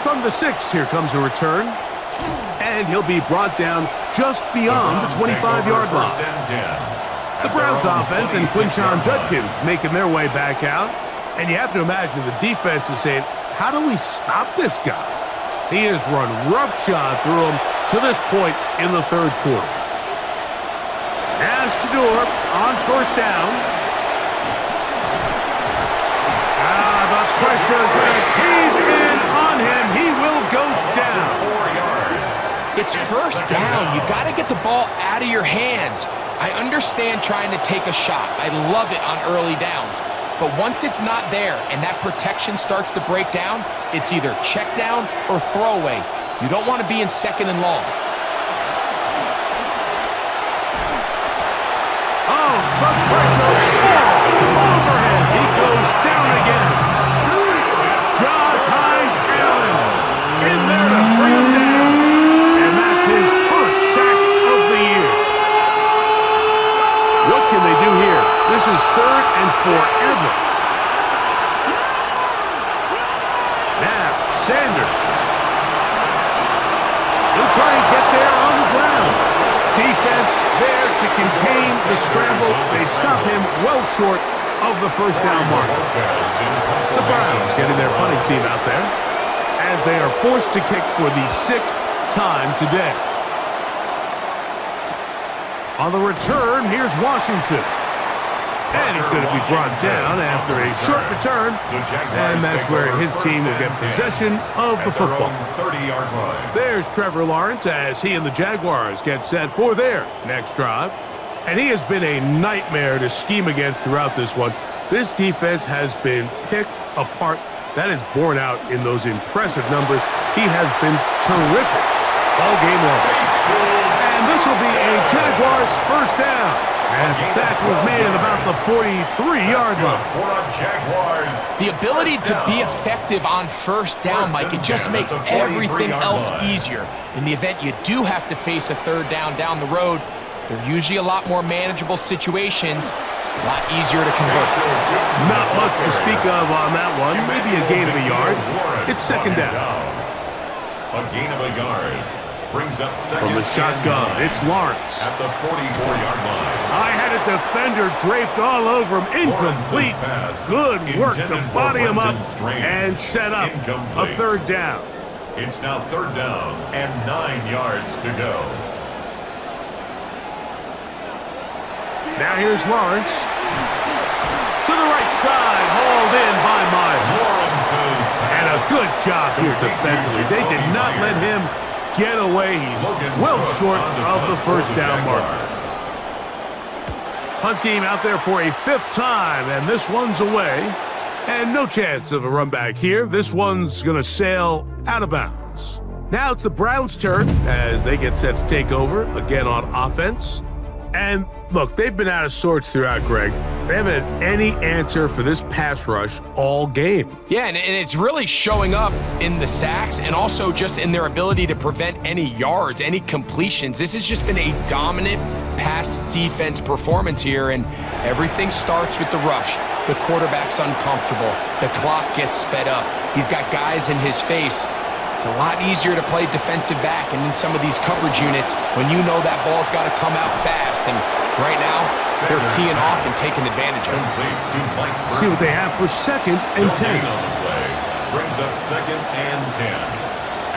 From the 6, here comes a return. And and he'll be brought down just beyond the 25-yard line. The Browns offense and Quinshon Judkins making their way back out. And you have to imagine the defense is saying, how do we stop this guy? He has run roughshod through him to this point in the third quarter. Now Shedeur on first down. The pressure going to cave in on him. He will go down. It's first down. You got to get the ball out of your hands. I understand trying to take a shot. I love it on early downs. But once it's not there and that protection starts to break down, it's either check down or throwaway. You don't want to be in second and long. Oh, the pressure over him. He goes down again. Josh Hines-Allen in there to bring him down. And that's his first sack of the year. What can they do here? This is third and forever. Now, Sanders. He'll try and get there on the ground. Defense there to contain the scramble. They stop him well short of the first down mark. The Browns getting their punting team out there as they are forced to kick for the 6th time today. On the return, here's Washington. And he's going to be brought down after a short return. And that's where his team will get possession of the football. There's Trevor Lawrence as he and the Jaguars get set for their next drive. And he has been a nightmare to scheme against throughout this one. This defense has been picked apart. That is borne out in those impressive numbers. He has been terrific all game long. And this will be a Jaguars first down, as the tackle was made at about the 43-yard line. The ability to be effective on first down, Mike, it just makes everything else easier. In the event you do have to face a third down the road, they're usually a lot more manageable situations, a lot easier to convert. Not much to speak of on that one. Maybe a gain of a yard. It's second down. A gain of a yard. Brings up second. From the shotgun, it's Lawrence. At the 44-yard line. I had a defender draped all over him. Incomplete. Good work to body him up and set up a third down. It's now third down and 9 yards to go. Now here's Lawrence. To the right side, hauled in by Miles. And a good job here defensively. They did not let him get away. He's well short of the first down marker. Punt team out there for a 5th time, and this one's away. And no chance of a run back here. This one's going to sail out of bounds. Now it's the Browns' turn as they get set to take over again on offense. And look, they've been out of sorts throughout, Greg. They haven't had any answer for this pass rush all game. Yeah, and it's really showing up in the sacks and also just in their ability to prevent any yards, any completions. This has just been a dominant pass defense performance here, and everything starts with the rush. The quarterback's uncomfortable. The clock gets sped up. He's got guys in his face. It's a lot easier to play defensive back and in some of these coverage units when you know that ball's got to come out fast. And right now, they're teeing off and taking advantage of it. See what they have for second and 10. Brings up second and 10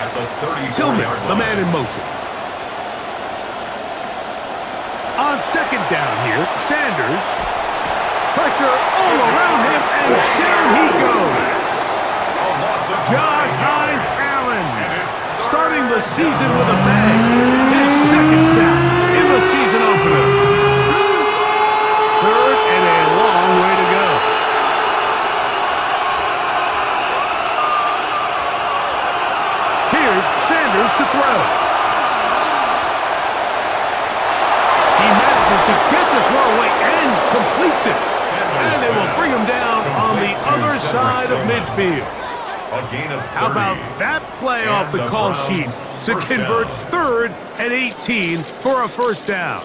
at the 34-yard line. Tillman, the man in motion. On second down here, Sanders. Pressure all around him, and down he goes. Josh Hines-Allen starting the season with a bang. His second sack in the season opener. Third and a long way to go. Here's Sanders to throw. He manages to get the throw away and completes it. And they will bring him down on the other side of midfield. How about that play off the call sheet to convert 3rd and 18 for a first down?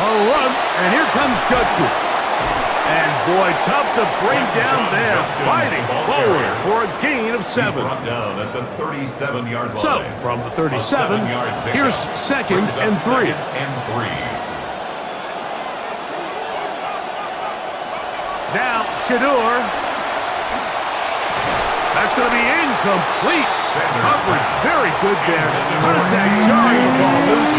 A run, and here comes Judkins. And boy, tough to bring down there, fighting forward for a gain of 7. Brought down at the 37-yard line. So, from the 37, here's 2nd and 3. Now, Shedeur. That's going to be incomplete. Coverage very good there. Contact jarring the ball loose.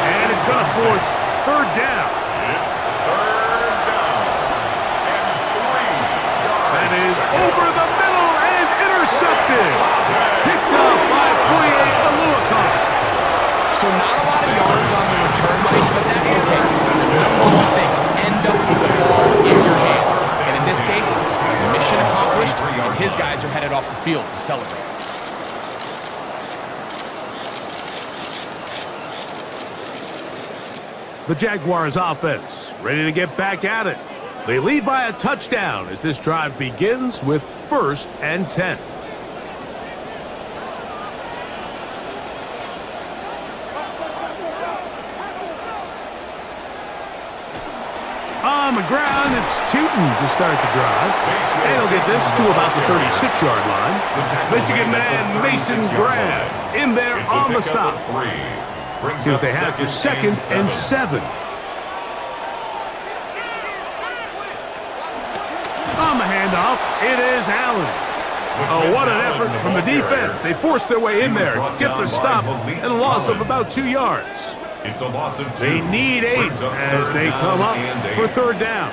And it's going to force 3rd down. It's 3rd down and 3 yards. That is over the middle and intercepted. Picked up by Foye Aluakon. So not a lot of yards on the return, Mike, but that's okay. Number one thing, end up with the ball in your hands. And in this case, mission accomplished, and his guys are headed off the field to celebrate. The Jaguars offense ready to get back at it. They lead by a touchdown as this drive begins with 1st and 10. On the ground, it's Tootin to start the drive. And he'll get this to about the 36-yard line. Michigan man Mason Graham in there on the stop. See what they have for 2nd and 7. On the handoff, it is Allen. Oh, what an effort from the defense. They forced their way in there, get the stop, and a loss of about 2 yards. It's a loss of 2. They need 8 as they come up for 3rd down.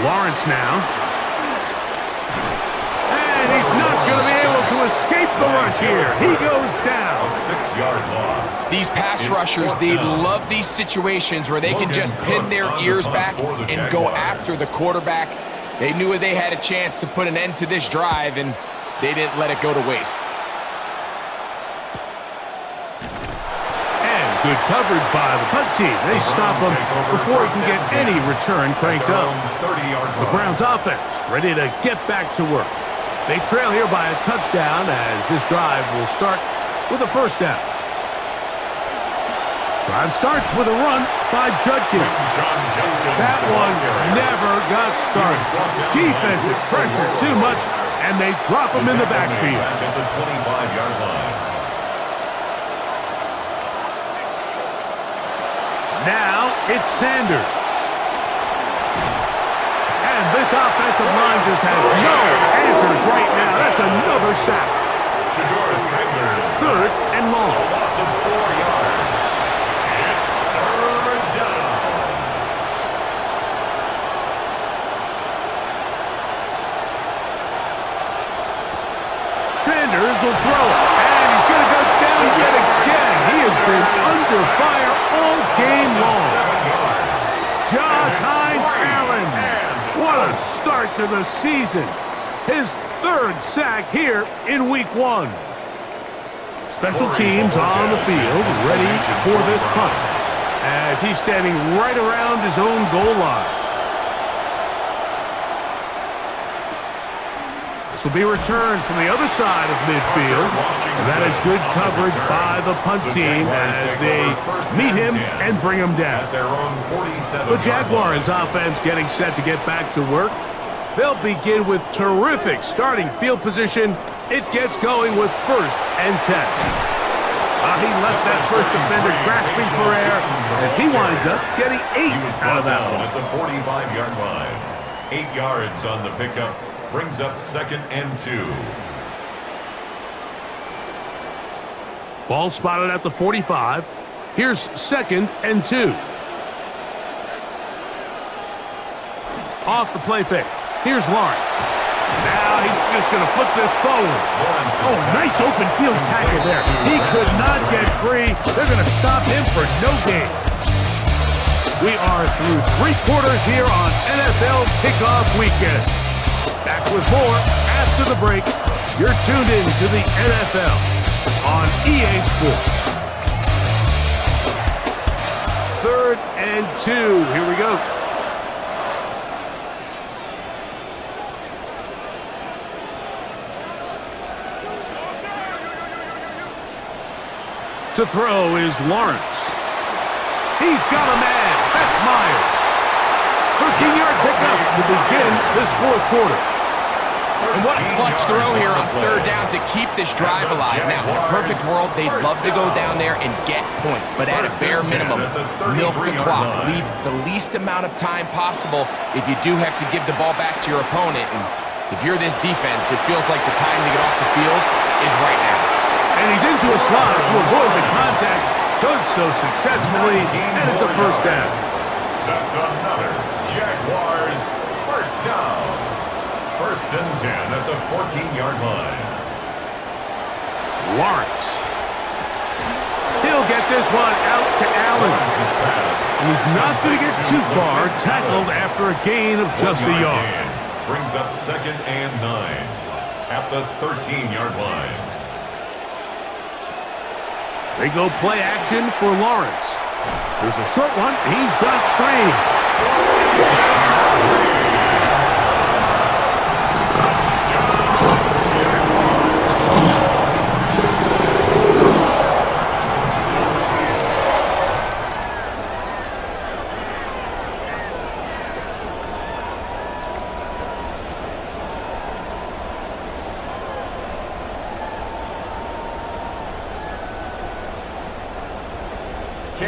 Lawrence now. And he's not going to be able to escape the rush here. He goes down. A 6-yard loss. These pass rushers, they love these situations where they can just pin their ears back and go after the quarterback. They knew they had a chance to put an end to this drive, and they didn't let it go to waste. And good coverage by the punt team. They stop him before he can get any return cranked up. The Browns offense ready to get back to work. They trail here by a touchdown as this drive will start with a 1st down. Drive starts with a run by Judkins. That one never got started. Defensive pressure too much, and they drop him in the backfield. At the 25-yard line. Now it's Sanders. And this offensive line just has no answers right now. That's another sack. Shedeur Sanders. 3rd and long. A loss of 4 yards. It's 3rd down. Sanders will throw it. And he's going to go down yet again. He has been under fire all game long. Josh Hines-Allen. What a start to the season. His 3rd sack here in week 1. Special teams on the field ready for this punt as he's standing right around his own goal line. This will be returned from the other side of midfield, and that is good coverage by the punt team as they meet him and bring him down. The Jaguars offense getting set to get back to work. They'll begin with terrific starting field position. It gets going with 1st and 10. He left that first defender grasping for air as he winds up getting 8 out of that one. At the 45-yard line. 8 yards on the pickup. Brings up 2nd and 2. Ball spotted at the 45. Here's 2nd and 2. Off the play fake. Here's Lawrence. Now he's just going to flip this forward. Oh, nice open field tackle there. He could not get free. They're going to stop him for no gain. We are through 3 quarters here on NFL Kickoff Weekend. Back with more after the break. You're tuned in to the NFL on EA Sports. 3rd and 2. Here we go. To throw is Lawrence. He's got a man. That's Myers. 13-yard pickup to begin this fourth quarter. And what a clutch throw here on third down to keep this drive alive. Now, in a perfect world, they'd love to go down there and get points. But at a bare minimum, milk the clock. Leave the least amount of time possible if you do have to give the ball back to your opponent. And if you're this defense, it feels like the time to get off the field is right now. And he's into a slot to avoid the contact. Does so successfully, and it's a first down. That's another Jaguars first down. First and 10 at the 14-yard line. Lawrence. He'll get this one out to Allen. And he's not going to get too far, tackled after a gain of just a yard. Brings up second and 9 at the 13-yard line. They go play action for Lawrence. There's a short one. He's got Strange.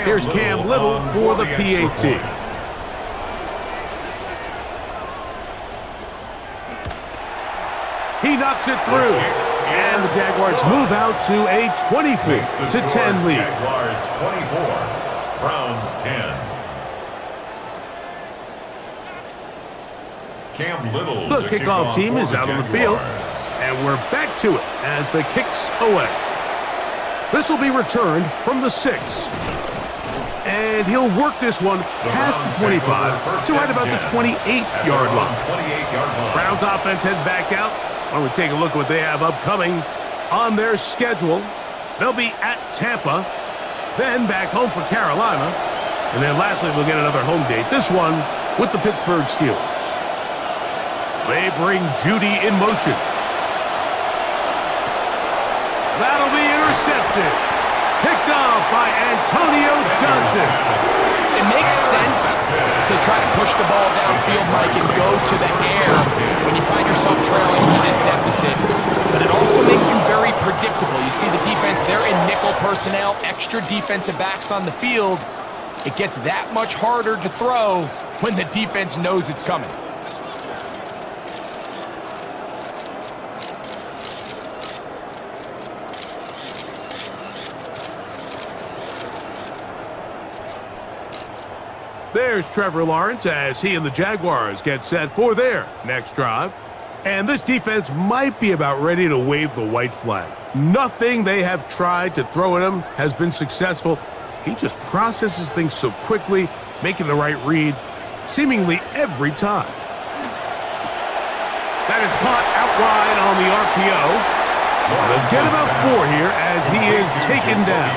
Here's Cam Little for the PAT. He knocks it through. And the Jaguars move out to a 24-10 lead. Jaguars 24, Browns 10. Cam Little, The kickoff team is out on the field. And we're back to it as the kick's away. This will be returned from the 6. And he'll work this one past the 25 to right about the 28-yard line. Browns offense head back out. Why don't we take a look at what they have upcoming on their schedule. They'll be at Tampa, then back home for Carolina, and then lastly we'll get another home date, this one with the Pittsburgh Steelers. They bring Judy in motion. That'll be intercepted. Picked off by Antonio Johnson. It makes sense to try to push the ball downfield, Mike, and go to the air when you find yourself trailing with this deficit. But it also makes you very predictable. You see the defense, they're in nickel personnel, extra defensive backs on the field. It gets that much harder to throw when the defense knows it's coming. There's Trevor Lawrence as he and the Jaguars get set for their next drive. And this defense might be about ready to wave the white flag. Nothing they have tried to throw at him has been successful. He just processes things so quickly, making the right read seemingly every time. That is caught out wide on the RPO. They'll get about 4 here as he is taken down.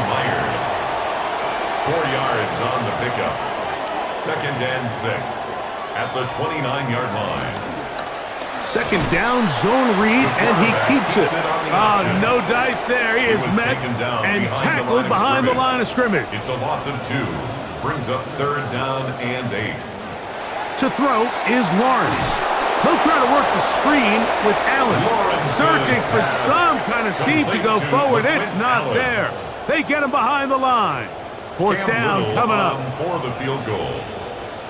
4 yards on the pickup. Second and 6 at the 29-yard line. Second down, zone read, and he keeps it. No dice there. He is met and tackled behind the line of scrimmage. It's a loss of 2. Brings up third down and 8. To throw is Lawrence. He'll try to work the screen with Allen. Searching for some kind of seam to go forward. It's not there. They get him behind the line. Fourth down coming up. For the field goal.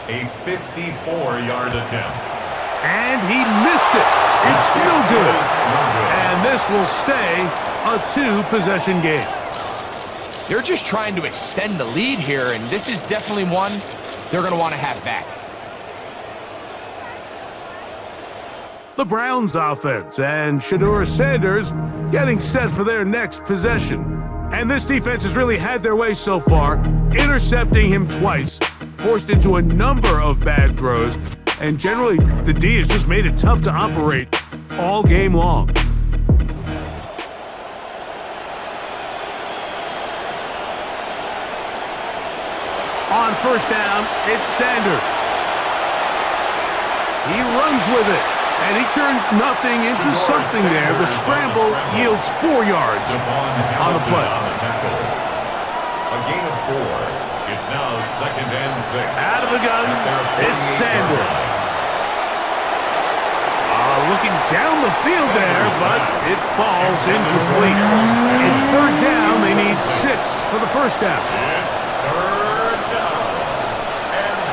A 54-yard attempt. And he missed it. It's no good. And this will stay a 2-possession game. They're just trying to extend the lead here, and this is definitely one they're going to want to have back. The Browns offense and Shedeur Sanders getting set for their next possession. And this defense has really had their way so far, intercepting him twice, forced into a number of bad throws, and generally the D has just made it tough to operate all game long. On first down, it's Sanders. He runs with it. And he turned nothing into something there. The scramble yields 4 yards on the play. gain of 4. It's now 2nd and 6. Out of the gun, it's Sanders. Looking down the field there, but it falls incomplete. It's 3rd down. They need 6 for the first down. It's 3rd down.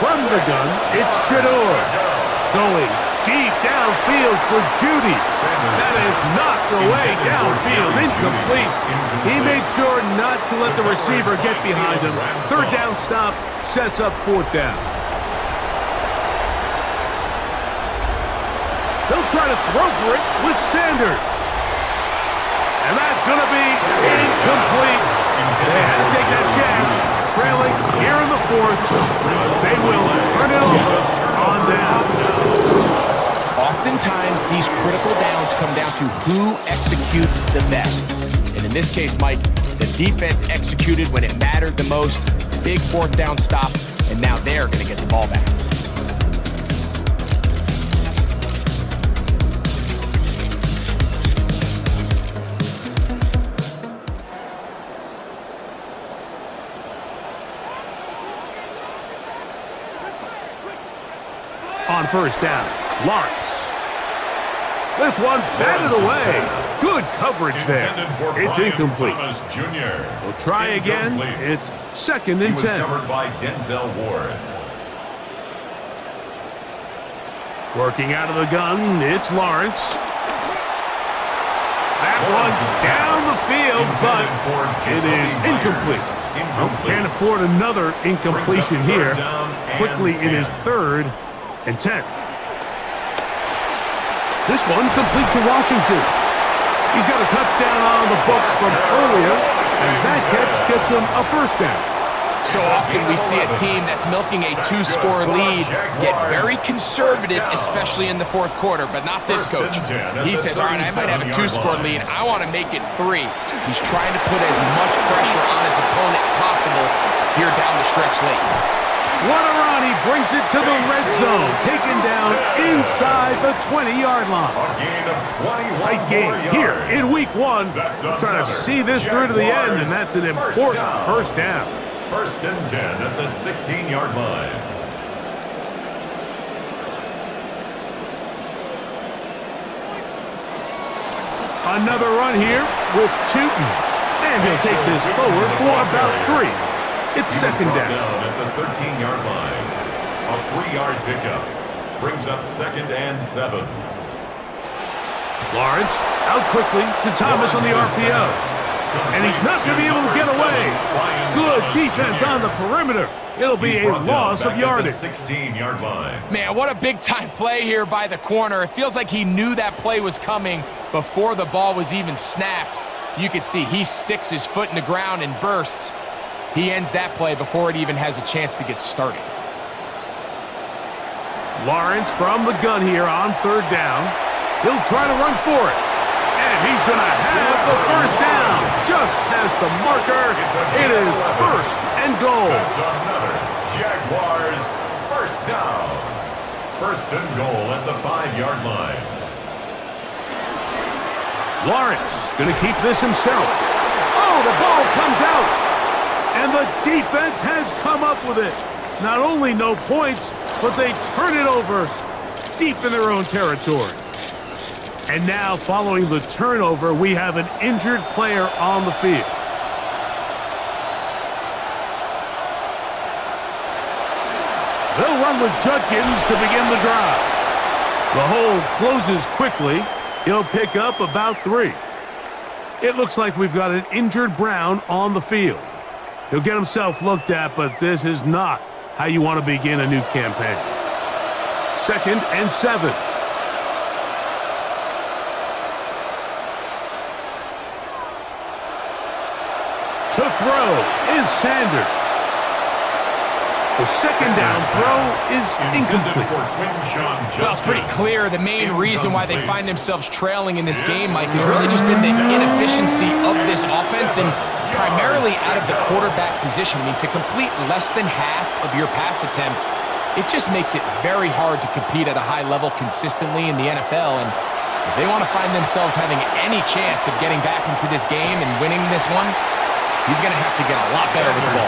From the gun, it's Shedeur. Going deep downfield for Judy. That is knocked away downfield, incomplete. He made sure not to let the receiver get behind him. 3rd down stop sets up 4th down. They'll try to throw for it with Sanders. And that's going to be incomplete. They had to take that chance. Trailing here in the 4th. They will turn it over on down. Oftentimes, these critical downs come down to who executes the best. And in this case, Mike, the defense executed when it mattered the most. Big 4th down stop, and now they're going to get the ball back. On 1st down, Lawrence. This one batted away. Good coverage there. It's incomplete. We'll try again. It's 2nd and 10. Covered by Denzel Ward. Working out of the gun, it's Lawrence. That one's down the field, but it is incomplete. Can't afford another incompletion here. Quickly, it is 3rd and 10. This one complete to Washington. He's got a touchdown on the books from earlier, and that catch gets him a 1st down. So often we see a team that's milking a 2-score lead get very conservative, especially in the 4th quarter, but not this coach. He says, all right, I might have a 2-score lead. I want to make it 3. He's trying to put as much pressure on his opponent possible here down the stretch late. What a run. He brings it to the red zone. Taken down inside the 20-yard line. A gain of 21 Right game here in week 1. Trying to see this through to the end, and that's an important 1st down. 1st and 10 at the 16-yard line. Another run here with Tootin. And he'll take this forward for about 3. It's 2nd down. At the 13-yard line. A 3-yard pickup. Brings up 2nd and 7. Lawrence out quickly to Thomas on the RPO. And he's not going to be able to get away. Good defense on the perimeter. It'll be a loss of yardage. 16-yard line. Man, what a big-time play here by the corner. It feels like he knew that play was coming before the ball was even snapped. You can see he sticks his foot in the ground and bursts. He ends that play before it even has a chance to get started. Lawrence from the gun here on 3rd down. He'll try to run for it. And he's going to have the 1st down. Just past the marker. It is 1st and goal. That's another Jaguars 1st down. 1st and goal at the 5-yard line. Lawrence going to keep this himself. Oh, the ball comes out. And the defense has come up with it. Not only no points, but they turn it over deep in their own territory. And now, following the turnover, we have an injured player on the field. They'll run with Judkins to begin the drive. The hole closes quickly. He'll pick up about 3. It looks like we've got an injured Brown on the field. He'll get himself looked at, but this is not how you want to begin a new campaign. 2nd and 7. To throw is Sanders. The 2nd down throw is incomplete. Well, it's pretty clear the main reason why they find themselves trailing in this game, Mike, has really just been the inefficiency of this offense and primarily out of the quarterback position. I mean, to complete less than half of your pass attempts, it just makes it very hard to compete at a high level consistently in the NFL. And if they want to find themselves having any chance of getting back into this game and winning this one, He's going to have to get a lot better with the ball.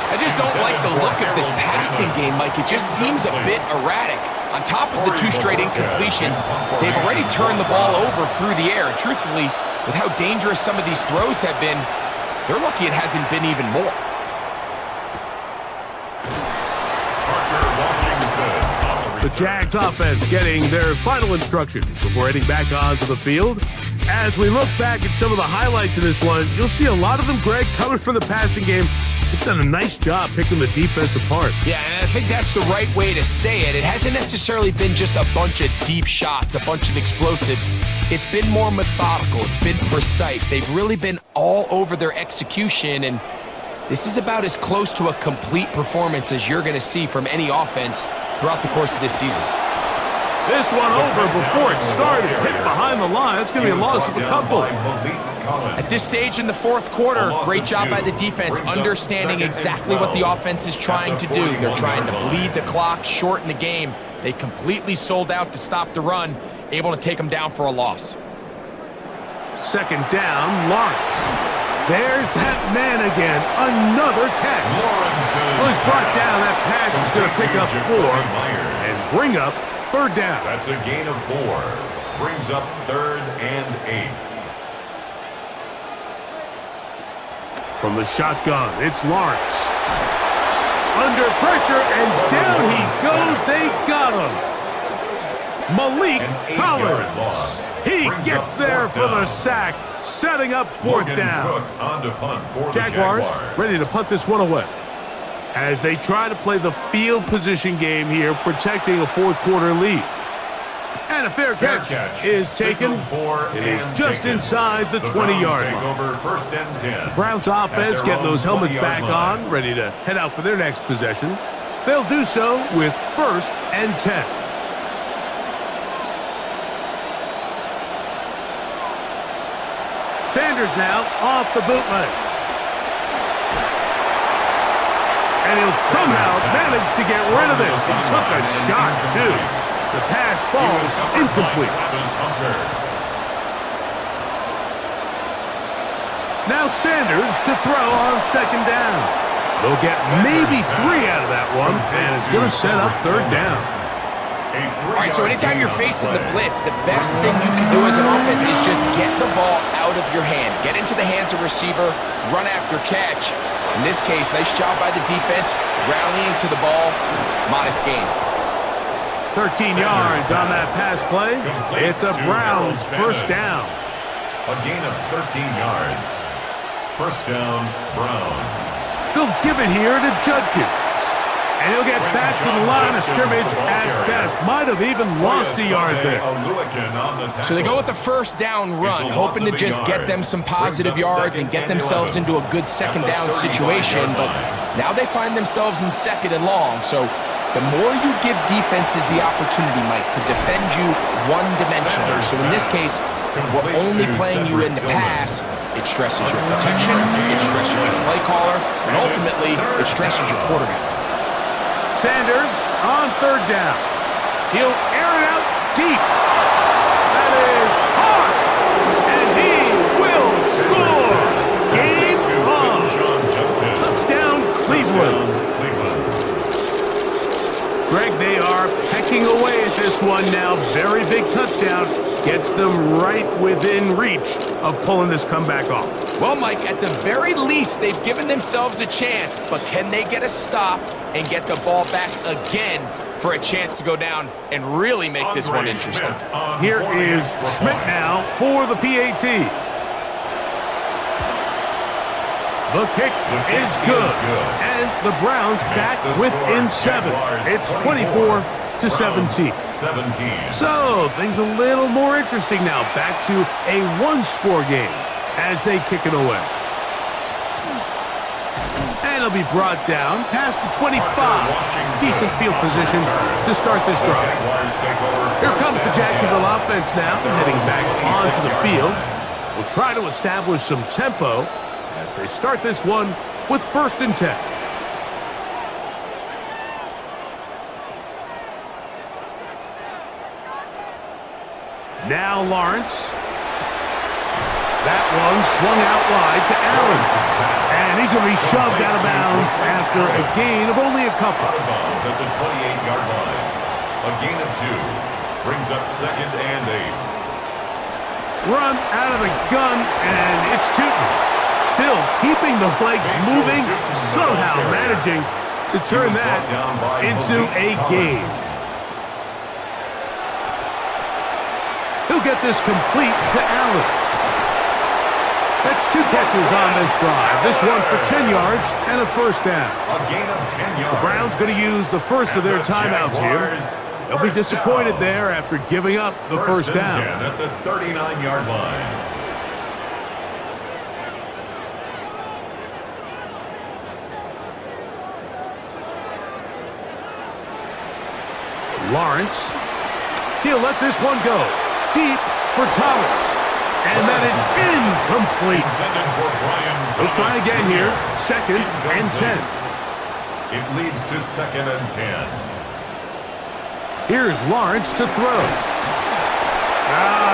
I just don't like the look of this passing game, Mike. It just seems a bit erratic. On top of the 2 straight incompletions, they've already turned the ball over through the air. And truthfully, with how dangerous some of these throws have been, they're lucky it hasn't been even more. The Jags offense getting their final instructions before heading back onto the field. As we look back at some of the highlights of this one, you'll see a lot of them, Greg, coming from the passing game. He's done a nice job picking the defense apart. Yeah, and I think that's the right way to say it. It hasn't necessarily been just a bunch of deep shots, a bunch of explosives. It's been more methodical. It's been precise. They've really been all over their execution, and this is about as close to a complete performance as you're going to see from any offense throughout the course of this season. This one over before it started. Hit behind the line. That's going to be a loss of a couple. At this stage in the 4th quarter, great job by the defense, understanding exactly what the offense is trying to do. They're trying to bleed the clock, shorten the game. They completely sold out to stop the run, able to take them down for a loss. 2nd down, Lawrence. There's that man again. Another catch. Well, he's brought down. That pass is going to pick up 4 and bring up 3rd down. That's a gain of 4. Brings up 3rd and 8. From the shotgun, it's Lawrence. Under pressure, and down he goes. They got him. Malik Collins. He gets there for the sack, setting up 4th down. Jaguars ready to punt this one away as they try to play the field position game here, protecting a 4th quarter lead. And a fair catch is taken. It is just inside the 20-yard line. Browns offense getting those helmets back on, ready to head out for their next possession. They'll do so with 1st and 10. Sanders now off the bootleg. And he'll somehow manage to get rid of this. He took a shot, too. The pass falls incomplete. Now Sanders to throw on 2nd down. They'll get maybe 3 out of that one, and it's going to set up 3rd down. All right, so anytime you're facing the blitz, the best thing you can do as an offense is just get the ball out of your hand. Get into the hands of receiver, run after catch. In this case, nice job by the defense, rallying to the ball, modest gain. 13 yards on that pass play. It's a Browns 1st down. A gain of 13 yards. 1st down, Browns. They'll give it here to Judkins. And he'll get back to the line of scrimmage at best. Might have even lost a yard there. So they go with the 1st down run, hoping to just get them some positive yards and get themselves into a good 2nd down situation. But now they find themselves in 2nd and long. So the more you give defenses the opportunity, Mike, to defend you one-dimensionally. So in this case, we're only playing you in the pass. It stresses your protection, it stresses your play caller, and ultimately, it stresses your quarterback. Sanders on 3rd down. He'll air it out deep. That is hard. And he will score. Game on. Touchdown, Cleveland. Greg, they are pecking away at this one now. Very big touchdown. Gets them right within reach of pulling this comeback off. Well, Mike, at the very least, they've given themselves a chance, but can they get a stop and get the ball back again for a chance to go down and really make this one interesting? Here is Schmidt now for the PAT. The kick is good, and the Browns back within 7. It's 24-17. So things a little more interesting now. Back to a 1-score game as they kick it away. And it'll be brought down past the 25. Decent field position to start this drive. Here comes the Jacksonville offense now, heading back onto the field. We'll try to establish some tempo as they start this one with 1st and 10. Now Lawrence. That one swung out wide to Allen. And he's going to be shoved out of bounds after a gain of only a couple. Out of bounds at the 28-yard line. A gain of 2 brings up 2nd and 8. Run out of the gun, and it's Tootin. Still keeping the legs moving, somehow managing to turn that into a gain. He'll get this complete to Allen. That's 2 catches on this drive. This one for 10 yards and a first down. A gain of 10 yards. The Browns going to use the first of their timeouts here. They'll be disappointed there after giving up the first down. 10 at the 39-yard line. Lawrence. He'll let this one go. Deep for Thomas. And that is incomplete. We'll try again here. 2nd and 10. It leads to 2nd and 10. Here's Lawrence to throw.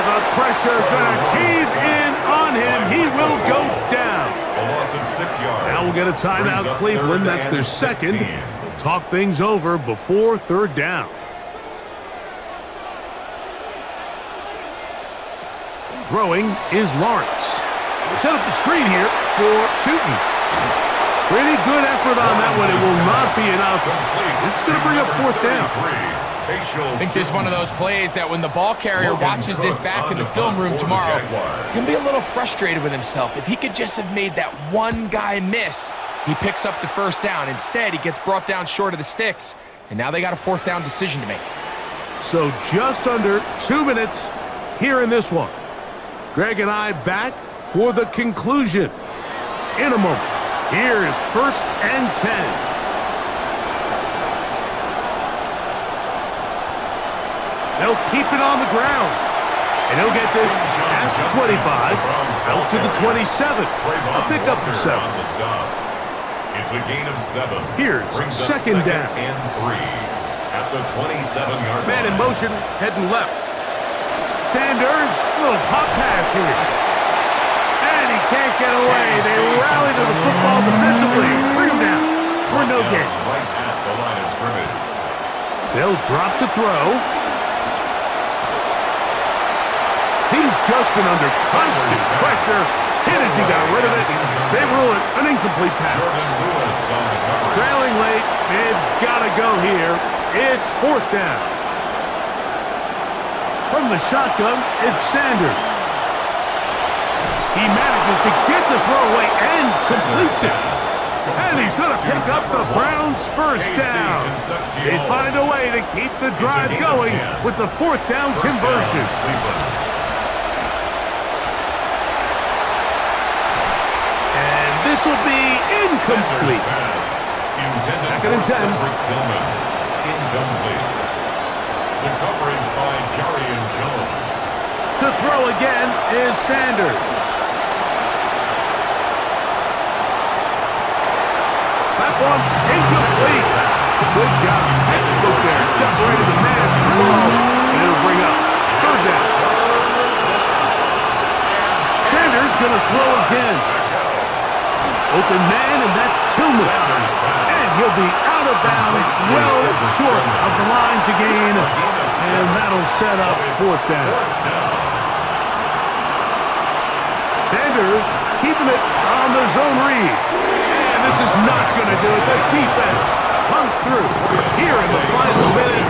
The pressure gonna cave in on him. He will go down. A loss of 6 yards. Now we'll get a timeout, Cleveland. That's their 2nd. They'll talk things over before 3rd down. Throwing is Lawrence. Set up the screen here for Tootin. Pretty good effort on that one. It will not be enough. It's going to bring up 4th down. I think this is one of those plays that when the ball carrier watches this back in the film room tomorrow, he's going to be a little frustrated with himself. If he could just have made that one guy miss, he picks up the first down. Instead, he gets brought down short of the sticks, and now they got a 4th down decision to make. So just under 2 minutes here in this one. Greg and I back for the conclusion in a moment. Here's 1st and 10. They'll keep it on the ground. And he'll get this past the 25, out to the 27. A pickup of 7. It's a gain of 7. Here's 2nd down. And 3 at the 27-yard line. Man in motion, heading left. Sanders, little pop pass here. And he can't get away. They rally to the football defensively. Bring him down for no gain. Right at the line of scrimmage. They'll drop to throw. He's just been under constant pressure. Hit as he got rid of it. They rule it an incomplete pass. Trailing late. They've got to go here. It's 4th down. From the shotgun, it's Sanders. He manages to get the throw away and completes it. And he's going to pick up the Browns' first down. They find a way to keep the drive going with the 4th down conversion. And this will be incomplete. 2nd and 10. Incomplete. The coverage by Jarian Jones. To throw again is Sanders. That one incomplete. Good job. Textbook there. Separated the man from the ball. And it'll bring up 3rd down. Sanders going to throw again. Open man, and that's Tillman. And he'll be out of bounds, well short of the line to gain. And that'll set up 4th down. Sanders keeping it on the zone read. And this is not going to do it. The defense comes through here in the final minute.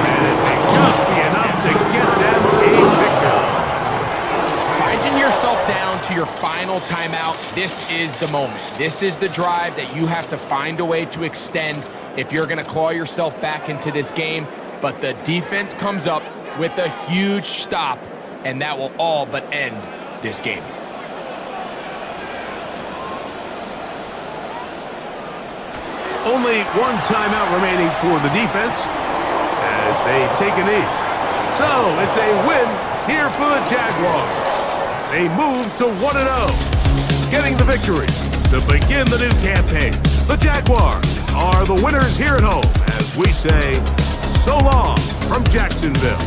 And it may just be enough to get them a victory. Finding yourself down to your final timeout, this is the moment. This is the drive that you have to find a way to extend if you're going to claw yourself back into this game. But the defense comes up with a huge stop, and that will all but end this game. Only one timeout remaining for the defense as they take a knee. So it's a win here for the Jaguars. They move to 1-0, getting the victory to begin the new campaign. The Jaguars are the winners here at home as we say so long from Jacksonville.